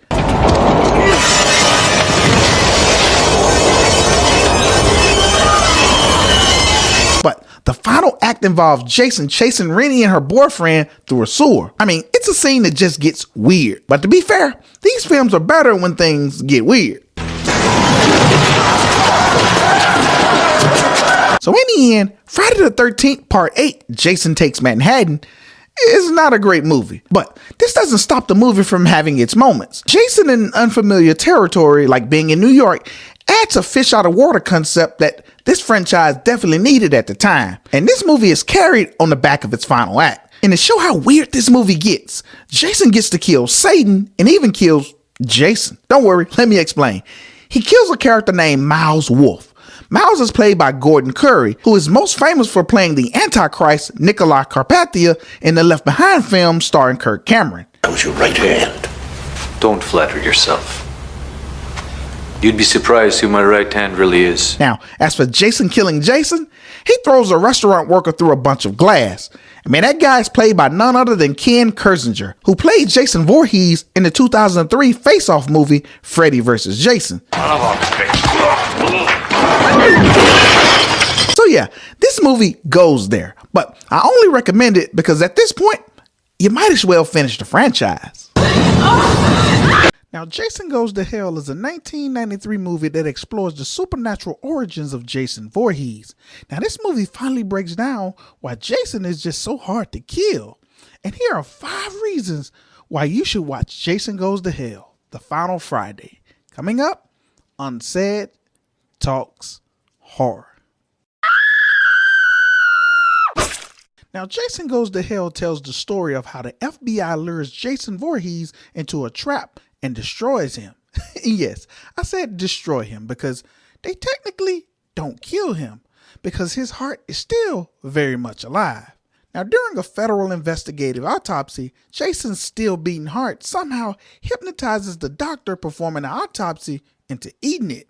But the final act involves Jason chasing Rennie and her boyfriend through a sewer. I mean, it's a scene that just gets weird. But to be fair, these films are better when things get weird. So in the end, Friday the 13th Part 8, Jason Takes Manhattan, is not a great movie. But this doesn't stop the movie from having its moments. Jason in unfamiliar territory, like being in New York, adds a fish out of water concept that this franchise definitely needed at the time. And this movie is carried on the back of its final act. And to show how weird this movie gets, Jason gets to kill Satan and even kills Jason. Don't worry, let me explain. He kills a character named Miles Wolf. Miles is played by Gordon Curry, who is most famous for playing the Antichrist Nikolai Carpathia in the Left Behind film starring Kirk Cameron. Comes your right hand. Don't flatter yourself. You'd be surprised who my right hand really is. Now, as for Jason killing Jason, he throws a restaurant worker through a bunch of glass. I mean, that guy is played by none other than Ken Kirzinger, who played Jason Voorhees in the 2003 face-off movie Freddy vs. Jason. So yeah, this movie goes there, but I only recommend it because at this point, you might as well finish the franchise. Now, Jason Goes to Hell is a 1993 movie that explores the supernatural origins of Jason Voorhees. Now, this movie finally breaks down why Jason is just so hard to kill. And here are 5 reasons why you should watch Jason Goes to Hell, The Final Friday. Coming up on CEDtalks Horror. Now, Jason Goes to Hell tells the story of how the FBI lures Jason Voorhees into a trap and destroys him. Yes, I said destroy him because they technically don't kill him because his heart is still very much alive. Now, during a federal investigative autopsy, Jason's still beating heart somehow hypnotizes the doctor performing the autopsy into eating it.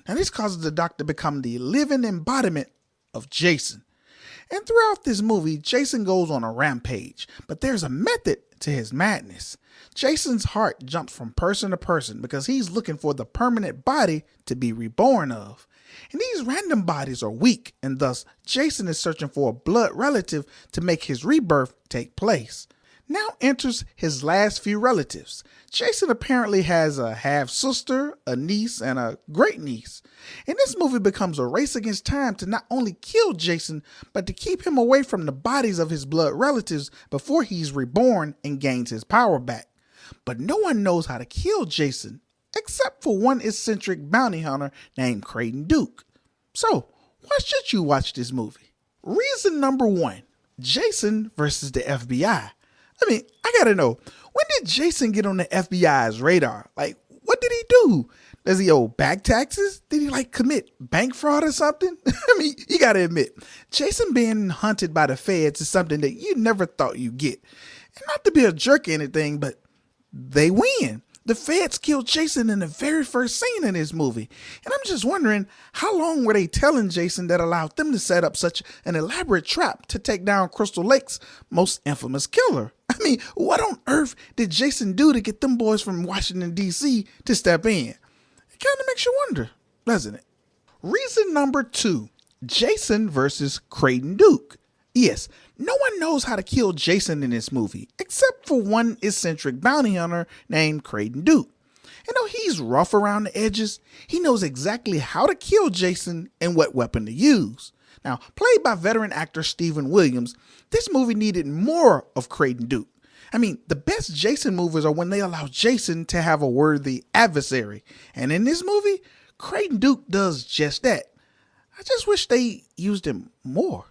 Now, this causes the doctor to become the living embodiment of Jason. And throughout this movie, Jason goes on a rampage, but there's a method to his madness. Jason's heart jumps from person to person because he's looking for the permanent body to be reborn of. And these random bodies are weak, and thus Jason is searching for a blood relative to make his rebirth take place. Now enters his last few relatives. Jason apparently has a half-sister, a niece, and a great-niece. And this movie becomes a race against time to not only kill Jason, but to keep him away from the bodies of his blood relatives before he's reborn and gains his power back. But no one knows how to kill Jason, except for one eccentric bounty hunter named Creighton Duke. So, why should you watch this movie? Reason number 1, Jason versus the FBI. I mean, I gotta know, when did Jason get on the FBI's radar? Like, what did he do? Does he owe back taxes? Did he commit bank fraud or something? I mean, you gotta admit, Jason being hunted by the feds is something that you never thought you'd get. And not to be a jerk or anything, but they win. The feds killed Jason in the very first scene in this movie. And I'm just wondering, how long were they telling Jason that allowed them to set up such an elaborate trap to take down Crystal Lake's most infamous killer? I mean, what on earth did Jason do to get them boys from Washington, D.C. to step in? It kind of makes you wonder, doesn't it? Reason number 2, Jason versus Creighton Duke. Yes, no one knows how to kill Jason in this movie, except for one eccentric bounty hunter named Creighton Duke. And though he's rough around the edges, he knows exactly how to kill Jason and what weapon to use. Now, played by veteran actor Steven Williams, this movie needed more of Creighton Duke. I mean, the best Jason movies are when they allow Jason to have a worthy adversary. And in this movie, Creighton Duke does just that. I just wish they used him more.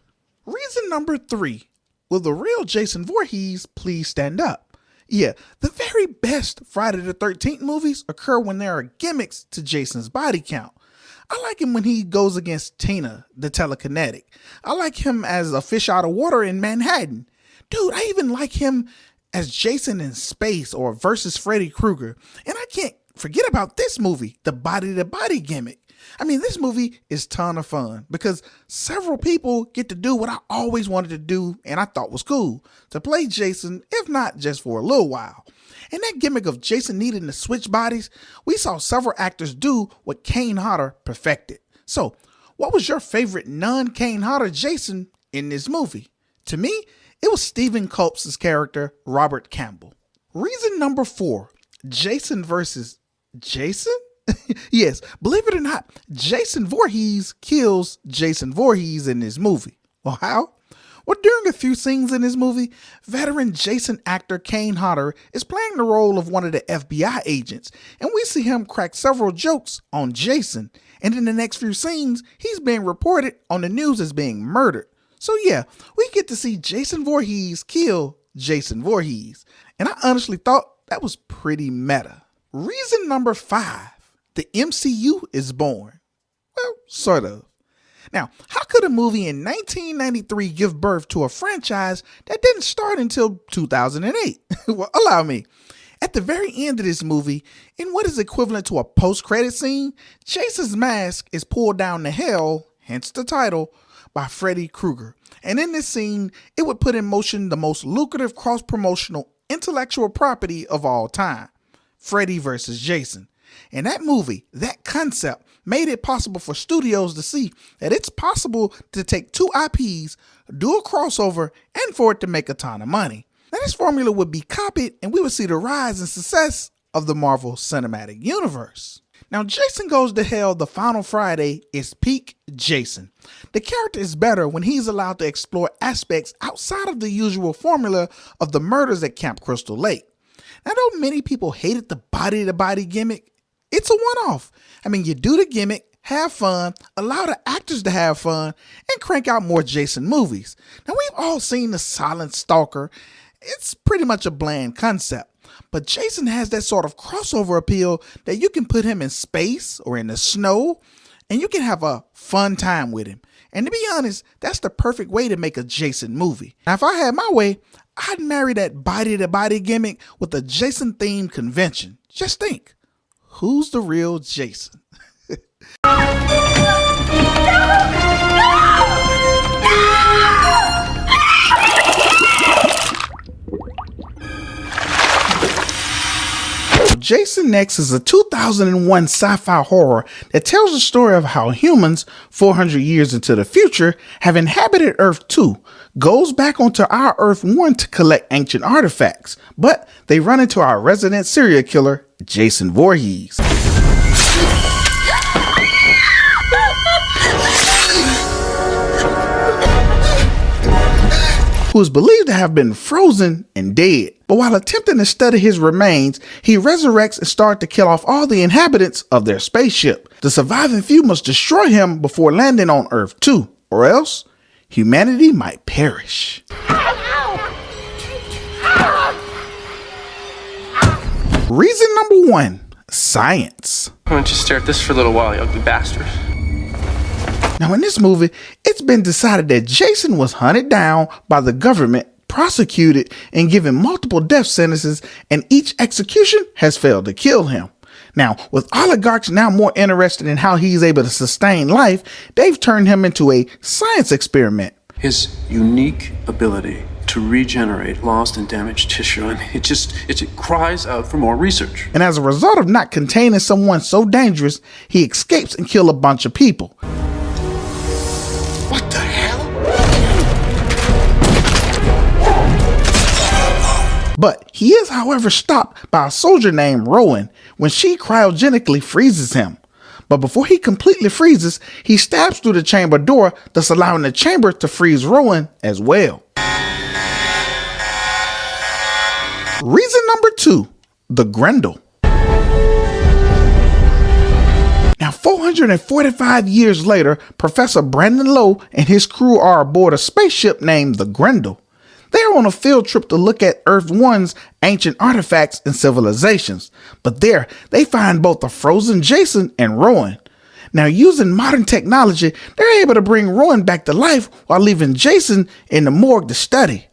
Reason number 3, will the real Jason Voorhees please stand up? Yeah, the very best Friday the 13th movies occur when there are gimmicks to Jason's body count. I like him when he goes against Tina, the telekinetic. I like him as a fish out of water in Manhattan. Dude, I even like him as Jason in Space or versus Freddy Krueger. And I can't forget about this movie, the body-to-body gimmick. I mean, this movie is a ton of fun because several people get to do what I always wanted to do and I thought was cool, to play Jason, if not just for a little while. And that gimmick of Jason needing to switch bodies, we saw several actors do what Kane Hodder perfected. So, what was your favorite non-Kane Hodder Jason in this movie? To me, it was Stephen Culp's character, Robert Campbell. Reason number 4, Jason versus Jason? Yes, believe it or not, Jason Voorhees kills Jason Voorhees in this movie. Well, how? Well, during a few scenes in this movie, veteran Jason actor Kane Hodder is playing the role of one of the FBI agents, and we see him crack several jokes on Jason. And in the next few scenes, he's being reported on the news as being murdered. So yeah, we get to see Jason Voorhees kill Jason Voorhees. And I honestly thought that was pretty meta. Reason number 5. The MCU is born. Well, sort of. Now, how could a movie in 1993 give birth to a franchise that didn't start until 2008? Well, allow me. At the very end of this movie, in what is equivalent to a post-credit scene, Jason's mask is pulled down to hell, hence the title, by Freddy Krueger. And in this scene, it would put in motion the most lucrative cross-promotional intellectual property of all time, Freddy vs. Jason. In that movie, that concept made it possible for studios to see that it's possible to take two IPs, do a crossover, and for it to make a ton of money. Now this formula would be copied and we would see the rise and success of the Marvel Cinematic Universe. Now Jason Goes to Hell The Final Friday is peak Jason. The character is better when he's allowed to explore aspects outside of the usual formula of the murders at Camp Crystal Lake. Now though many people hated the body-to-body gimmick, it's a one-off. I mean, you do the gimmick, have fun, allow the actors to have fun, and crank out more Jason movies. Now we've all seen The Silent Stalker. It's pretty much a bland concept, but Jason has that sort of crossover appeal that you can put him in space or in the snow and you can have a fun time with him. And to be honest, that's the perfect way to make a Jason movie. Now, if I had my way, I'd marry that body-to-body gimmick with a Jason-themed convention. Just think, who's the real Jason? Jason Next is a 2001 sci-fi horror that tells the story of how humans, 400 years into the future, have inhabited Earth 2, goes back onto our Earth 1 to collect ancient artifacts, but they run into our resident serial killer, Jason Voorhees. Who is believed to have been frozen and dead. But while attempting to study his remains, he resurrects and starts to kill off all the inhabitants of their spaceship. The surviving few must destroy him before landing on Earth 2, or else humanity might perish. Reason number 1, science. Why don't you stare at this for a little while, you ugly bastard? Now in this movie, it's been decided that Jason was hunted down by the government, prosecuted, and given multiple death sentences, and each execution has failed to kill him. Now, with oligarchs now more interested in how he's able to sustain life, they've turned him into a science experiment. His unique ability to regenerate lost and damaged tissue, I mean, it cries out for more research. And as a result of not containing someone so dangerous, he escapes and kills a bunch of people. What the hell? But he is, however, stopped by a soldier named Rowan when she cryogenically freezes him. But before he completely freezes, he stabs through the chamber door, thus allowing the chamber to freeze Rowan as well. Reason number 2, the Grendel. Now, 445 years later, Professor Brandon Lowe and his crew are aboard a spaceship named the Grendel. They are on a field trip to look at Earth 1's ancient artifacts and civilizations. But there, they find both a frozen Jason and Rowan. Now, using modern technology, they're able to bring Rowan back to life while leaving Jason in the morgue to study.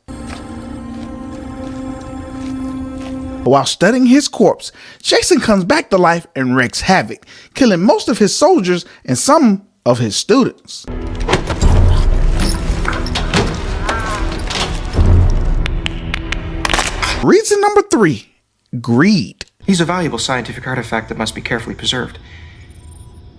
While studying his corpse, Jason comes back to life and wreaks havoc, killing most of his soldiers and some of his students. Reason number 3, greed. He's a valuable scientific artifact that must be carefully preserved.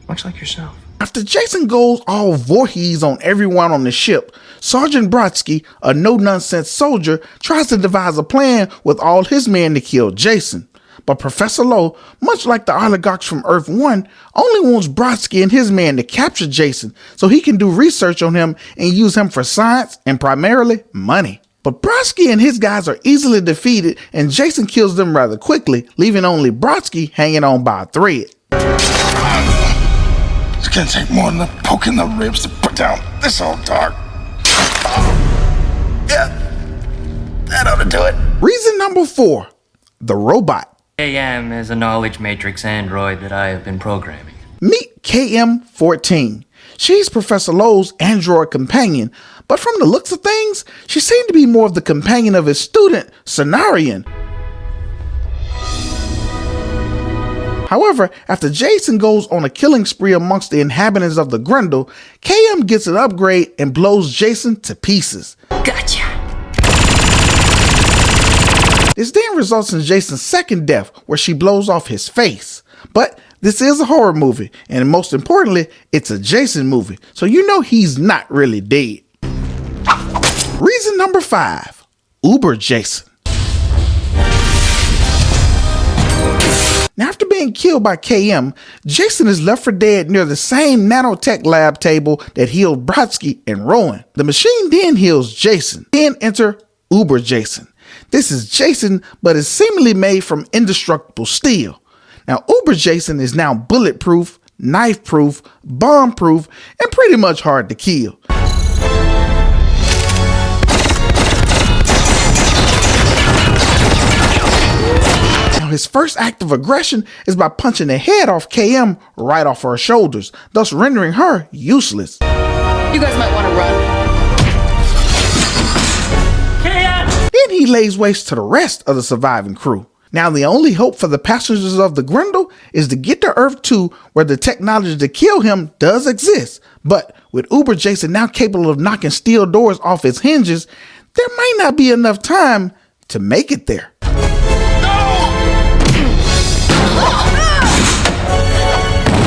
Much like yourself. After Jason goes all Voorhees on everyone on the ship, Sergeant Brodsky, a no-nonsense soldier, tries to devise a plan with all his men to kill Jason. But Professor Lowe, much like the oligarchs from Earth 1, only wants Brodsky and his men to capture Jason so he can do research on him and use him for science and primarily money. But Brodsky and his guys are easily defeated and Jason kills them rather quickly, leaving only Brodsky hanging on by a thread. It's gonna take more than a poke in the ribs to put down this old dog. Yeah, that ought to do it. Reason number 4, the robot. AM is a knowledge matrix android that I have been programming. Meet KM-14. She's Professor Lowe's android companion, but from the looks of things, she seemed to be more of the companion of his student, Cenarion. However, after Jason goes on a killing spree amongst the inhabitants of the Grendel, KM gets an upgrade and blows Jason to pieces. Gotcha. This then results in Jason's second death, where she blows off his face. But this is a horror movie, and most importantly, it's a Jason movie, so you know he's not really dead. Reason number 5, Uber Jason. Now, after being killed by KM, Jason is left for dead near the same nanotech lab table that healed Brodsky and Rowan. The machine then heals Jason. Then enter Uber Jason. This is Jason, but is seemingly made from indestructible steel. Now, Uber Jason is now bulletproof, knife-proof, bomb-proof, and pretty much hard to kill. His first act of aggression is by punching the head off KM right off her shoulders, thus rendering her useless. You guys might want to run. Then he lays waste to the rest of the surviving crew. Now the only hope for the passengers of the Grendel is to get to Earth 2, where the technology to kill him does exist. But with Uber Jason now capable of knocking steel doors off its hinges, there might not be enough time to make it there.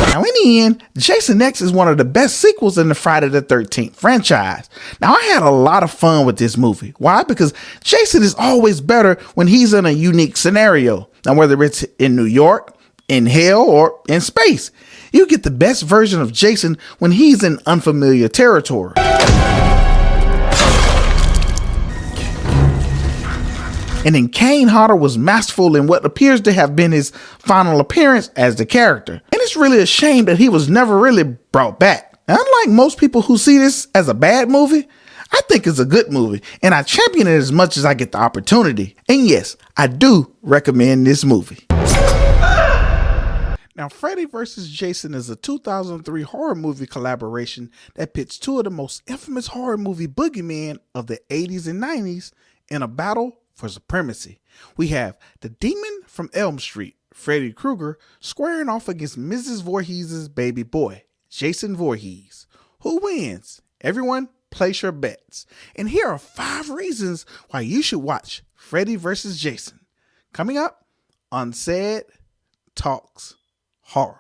Now, in the end, Jason X is one of the best sequels in the Friday the 13th franchise. Now, I had a lot of fun with this movie. Why? Because Jason is always better when he's in a unique scenario. Now, whether it's in New York, in hell, or in space, you get the best version of Jason when he's in unfamiliar territory. And then Kane Hodder was masterful in what appears to have been his final appearance as the character. And it's really a shame that he was never really brought back. Now, unlike most people who see this as a bad movie, I think it's a good movie, and I champion it as much as I get the opportunity. And yes, I do recommend this movie. Now, Freddy vs. Jason is a 2003 horror movie collaboration that pits two of the most infamous horror movie boogeymen of the 80s and 90s in a battle for supremacy. We have the demon from Elm Street, Freddy Krueger, squaring off against Mrs. Voorhees' baby boy, Jason Voorhees. Who wins? Everyone, place your bets. And here are 5 reasons why you should watch Freddy vs. Jason. Coming up on CEDtalks Horror.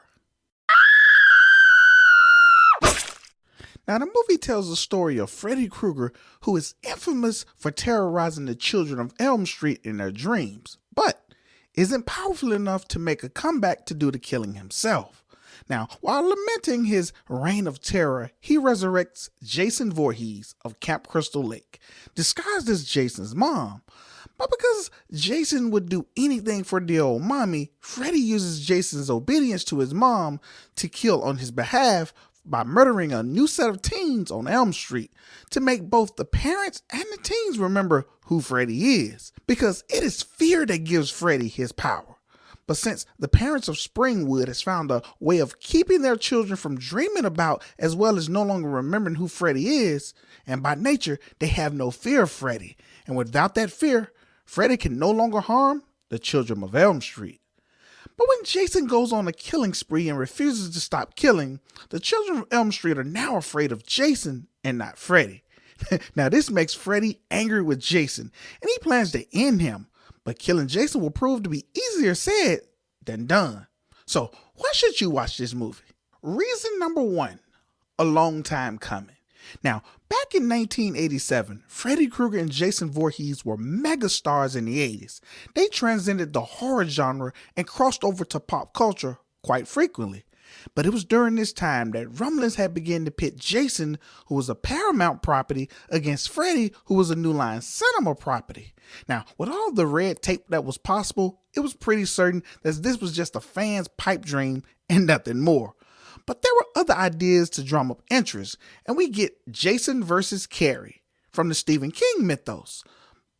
Now, the movie tells the story of Freddy Krueger, who is infamous for terrorizing the children of Elm Street in their dreams, but isn't powerful enough to make a comeback to do the killing himself. Now, while lamenting his reign of terror, he resurrects Jason Voorhees of Camp Crystal Lake, disguised as Jason's mom. But because Jason would do anything for the old mommy, Freddy uses Jason's obedience to his mom to kill on his behalf by murdering a new set of teens on Elm Street to make both the parents and the teens remember who Freddy is, because it is fear that gives Freddy his power. But since the parents of Springwood has found a way of keeping their children from dreaming about as well as no longer remembering who Freddy is, and by nature they have no fear of Freddy, and without that fear, Freddy can no longer harm the children of Elm Street. But when Jason goes on a killing spree and refuses to stop killing, the children of Elm Street are now afraid of Jason and not Freddy. Now this makes Freddy angry with Jason, and he plans to end him, but killing Jason will prove to be easier said than done. So why should you watch this movie? Reason number 1, a long time coming. Now, back in 1987, Freddy Krueger and Jason Voorhees were megastars in the 80s. They transcended the horror genre and crossed over to pop culture quite frequently. But it was during this time that rumblings had begun to pit Jason, who was a Paramount property, against Freddy, who was a New Line Cinema property. Now, with all the red tape that was possible, it was pretty certain that this was just a fan's pipe dream and nothing more. But there were other ideas to drum up interest, and we get Jason versus Carrie from the Stephen King mythos.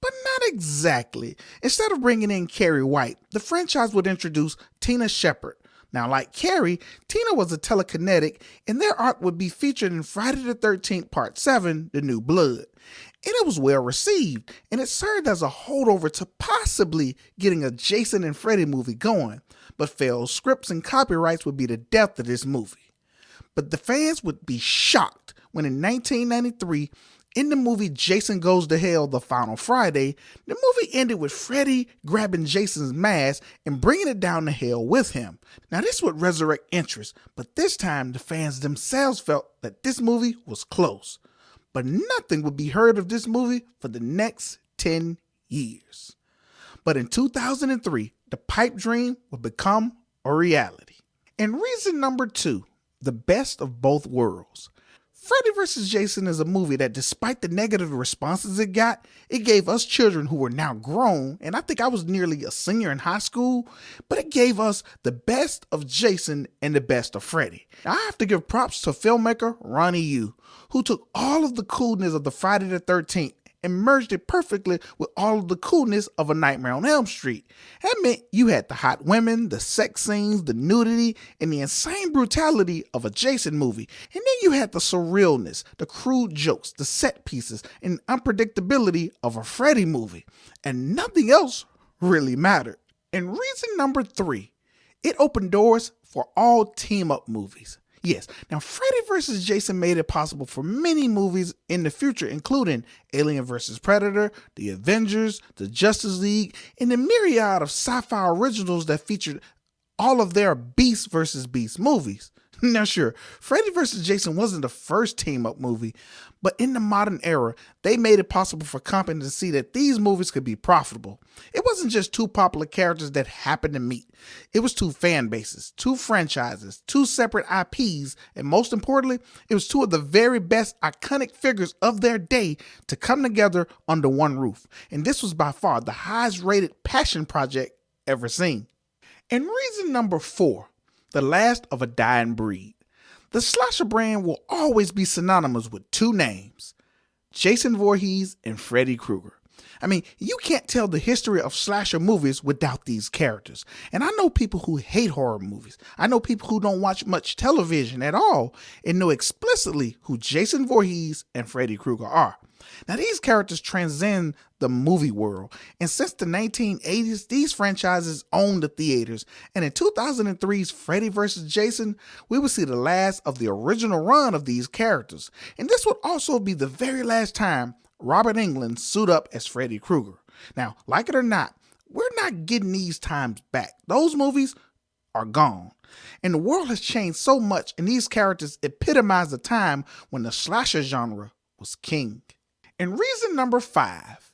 But not exactly. Instead of bringing in Carrie White, the franchise would introduce Tina Shepard, Now, like Carrie, Tina was a telekinetic, and their arc would be featured in Friday the 13th Part 7, The New Blood. And it was well received, and it served as a holdover to possibly getting a Jason and Freddy movie going, but failed scripts and copyrights would be the death of this movie. But the fans would be shocked when in 1993, in the movie Jason Goes to Hell the Final Friday, the movie ended with Freddy grabbing Jason's mask and bringing it down to hell with him. Now this would resurrect interest, but this time the fans themselves felt that this movie was close. But nothing would be heard of this movie for the next 10 years. But in 2003, the pipe dream would become a reality. And reason number 2, the best of both worlds. Freddy vs. Jason is a movie that, despite the negative responses it got, it gave us children who were now grown, and I think I was nearly a senior in high school, but it gave us the best of Jason and the best of Freddy. Now, I have to give props to filmmaker Ronnie Yu, who took all of the coolness of the Friday the 13th and merged it perfectly with all of the coolness of A Nightmare on Elm Street. That meant you had the hot women, the sex scenes, the nudity, and the insane brutality of a Jason movie. And then you had the surrealness, the crude jokes, the set pieces, and unpredictability of a Freddy movie. And nothing else really mattered. And reason number 3, it opened doors for all team-up movies. Yes, now Freddy vs. Jason made it possible for many movies in the future, including Alien vs. Predator, The Avengers, The Justice League, and the myriad of sci-fi originals that featured all of their Beast vs. Beast movies. Now sure, Freddy vs. Jason wasn't the first team-up movie, but in the modern era, they made it possible for companies to see that these movies could be profitable. It wasn't just two popular characters that happened to meet. It was two fan bases, two franchises, two separate IPs, and most importantly, it was two of the very best iconic figures of their day to come together under one roof. And this was by far the highest rated passion project ever seen. And reason number 4, the last of a dying breed. The slasher brand will always be synonymous with two names, Jason Voorhees and Freddy Krueger. I mean, you can't tell the history of slasher movies without these characters. And I know people who hate horror movies. I know people who don't watch much television at all and know explicitly who Jason Voorhees and Freddy Krueger are. Now, these characters transcend the movie world, and since the 1980s, these franchises own the theaters, and in 2003's Freddy vs. Jason, we will see the last of the original run of these characters, and this would also be the very last time Robert Englund suit up as Freddy Krueger. Now, like it or not, we're not getting these times back. Those movies are gone. And the world has changed so much, and these characters epitomize the time when the slasher genre was king. And reason number 5,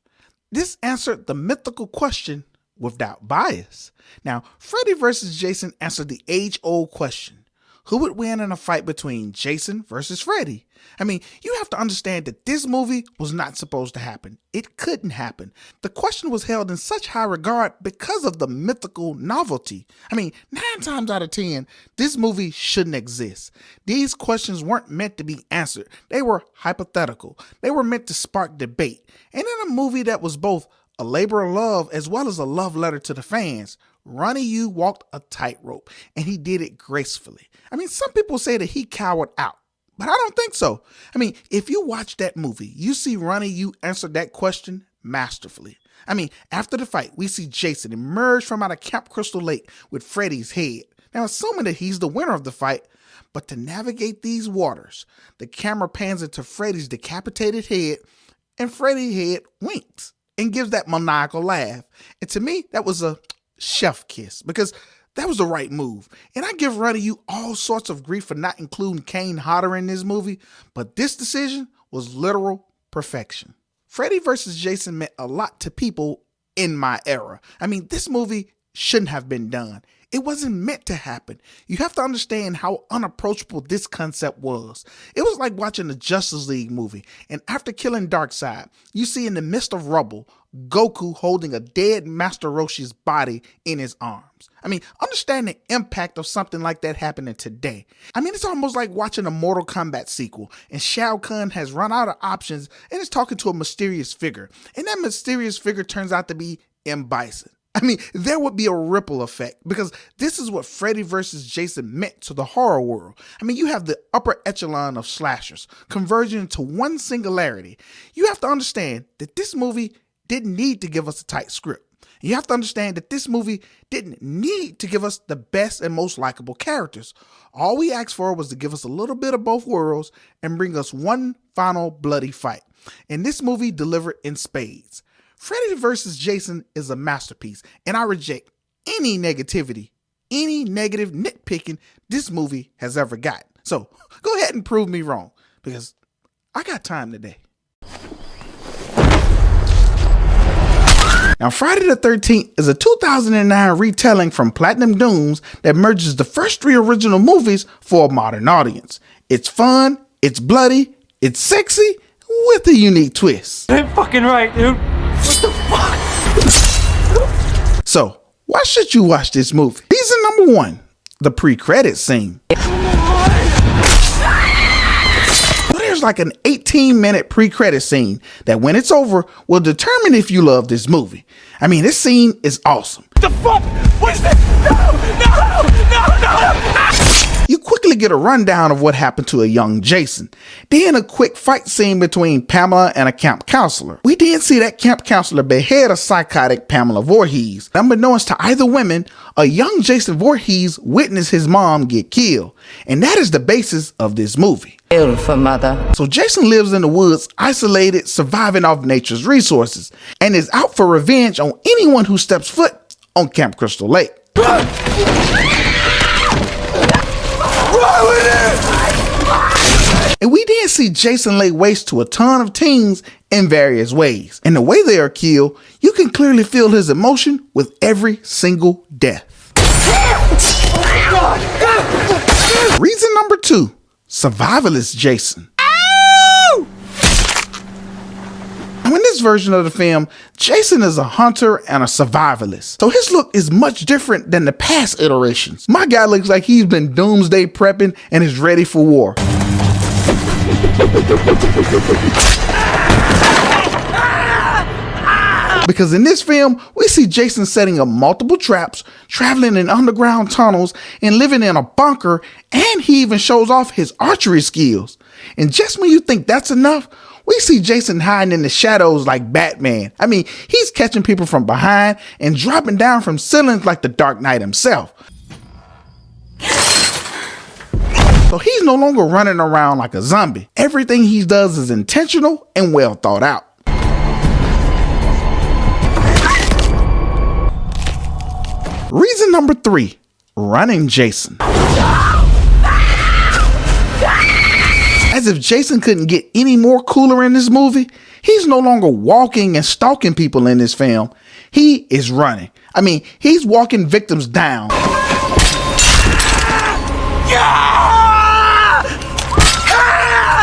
this answered the mythical question without bias. Now, Freddy vs. Jason answered the age-old question. Who would win in a fight between Jason versus Freddy? I mean, you have to understand that this movie was not supposed to happen. It couldn't happen. The question was held in such high regard because of the mythical novelty. I mean, 9 times out of 10, this movie shouldn't exist. These questions weren't meant to be answered. They were hypothetical. They were meant to spark debate. And in a movie that was both a labor of love as well as a love letter to the fans, Ronnie Yu walked a tightrope, and he did it gracefully. I mean, some people say that he cowered out, but I don't think so. I mean, if you watch that movie, you see Ronnie Yu answer that question masterfully. I mean, after the fight, we see Jason emerge from out of Camp Crystal Lake with Freddy's head. Now, assuming that he's the winner of the fight, but to navigate these waters, the camera pans into Freddy's decapitated head, and Freddy's head winks and gives that maniacal laugh. And to me, that was a chef kiss, because that was the right move. And I give Ronnie Yu all sorts of grief for not including Kane Hodder in this movie, but this decision was literal perfection. Freddy vs. Jason meant a lot to people in my era. I mean, this movie shouldn't have been done. It wasn't meant to happen. You have to understand how unapproachable this concept was. It was like watching the Justice League movie, and after killing Darkseid, you see in the midst of rubble, Goku holding a dead Master Roshi's body in his arms. I mean, understand the impact of something like that happening today. I mean, it's almost like watching a Mortal Kombat sequel, and Shao Kahn has run out of options and is talking to a mysterious figure, and that mysterious figure turns out to be M. Bison. I mean, there would be a ripple effect because this is what Freddy vs. Jason meant to the horror world. I mean, you have the upper echelon of slashers converging into one singularity. You have to understand that this movie didn't need to give us a tight script. You have to understand that this movie didn't need to give us the best and most likable characters. All we asked for was to give us a little bit of both worlds and bring us one final bloody fight. And this movie delivered in spades. Freddy vs. Jason is a masterpiece, and I reject any negativity, any negative nitpicking this movie has ever gotten. So go ahead and prove me wrong, because I got time today. Now, Friday the 13th is a 2009 retelling from Platinum Dunes that merges the first 3 original movies for a modern audience. It's fun, it's bloody, it's sexy, with a unique twist. Ain't fucking right, dude. What the fuck? So, why should you watch this movie? Reason number 1, the pre-credit scene. So there's like an 18-minute pre-credit scene that when it's over will determine if you love this movie. I mean, this scene is awesome. The fuck? What's this? No! You quickly get a rundown of what happened to a young Jason. Then a quick fight scene between Pamela and a camp counselor. We then see that camp counselor behead a psychotic Pamela Voorhees. Unbeknownst to either women, a young Jason Voorhees witnessed his mom get killed. And that is the basis of this movie. Beautiful mother. So Jason lives in the woods, isolated, surviving off nature's resources, and is out for revenge on anyone who steps foot on Camp Crystal Lake. And we then see Jason lay waste to a ton of teens in various ways. And the way they are killed, you can clearly feel his emotion with every single death. Reason number 2, survivalist Jason. Now, in this version of the film, Jason is a hunter and a survivalist. So his look is much different than the past iterations. My guy looks like he's been doomsday prepping and is ready for war. Because in this film, we see Jason setting up multiple traps, traveling in underground tunnels, and living in a bunker, and he even shows off his archery skills. And just when you think that's enough, we see Jason hiding in the shadows like Batman. I mean, he's catching people from behind and dropping down from ceilings like the Dark Knight himself. So he's no longer running around like a zombie. Everything he does is intentional and well thought out. Reason number 3, running Jason. As if Jason couldn't get any more cooler in this movie, he's no longer walking and stalking people in this film. He is running. I mean, he's walking victims down.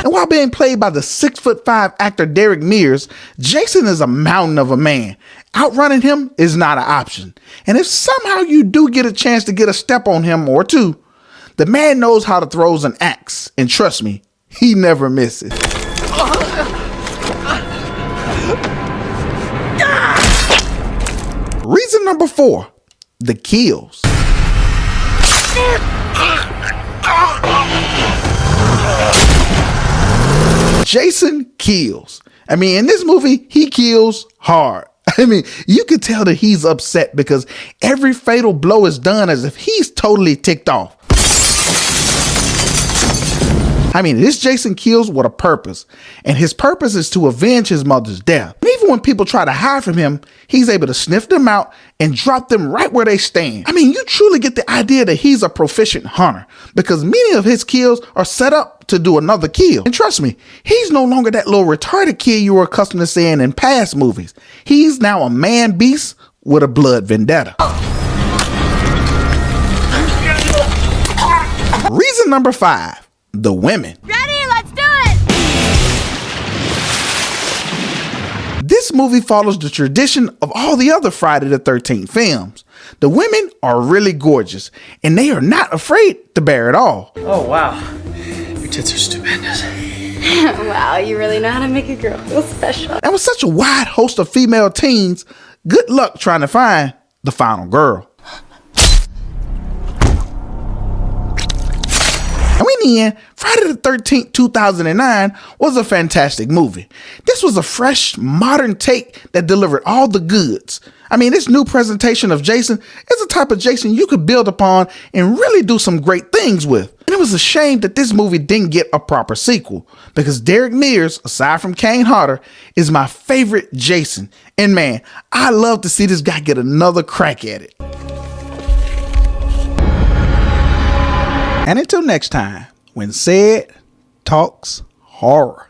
And while being played by the 6'5" actor Derek Mears, Jason is a mountain of a man. Outrunning him is not an option. And if somehow you do get a chance to get a step on him or two, the man knows how to throw an axe. And trust me, he never misses. Reason number 4, the kills. Jason kills. I mean, in this movie, he kills hard. I mean, you can tell that he's upset because every fatal blow is done as if he's totally ticked off. I mean, this Jason kills with a purpose, and his purpose is to avenge his mother's death. And even when people try to hide from him, he's able to sniff them out and drop them right where they stand. I mean, you truly get the idea that he's a proficient hunter because many of his kills are set up to do another kill. And trust me, he's no longer that little retarded kid you were accustomed to seeing in past movies. He's now a man beast with a blood vendetta. Reason number 5. The women. Ready? Let's do it! This movie follows the tradition of all the other Friday the 13th films. The women are really gorgeous, and they are not afraid to bear it all. Oh, wow. Your tits are stupendous. Wow, you really know how to make a girl feel special. And with such a wide host of female teens, good luck trying to find The Final Girl. And in the end, Friday the 13th, 2009 was a fantastic movie. This was a fresh, modern take that delivered all the goods. I mean, this new presentation of Jason is the type of Jason you could build upon and really do some great things with. And it was a shame that this movie didn't get a proper sequel, because Derek Mears, aside from Kane Hodder, is my favorite Jason. And man, I love to see this guy get another crack at it. And until next time, when CEDtalks horror.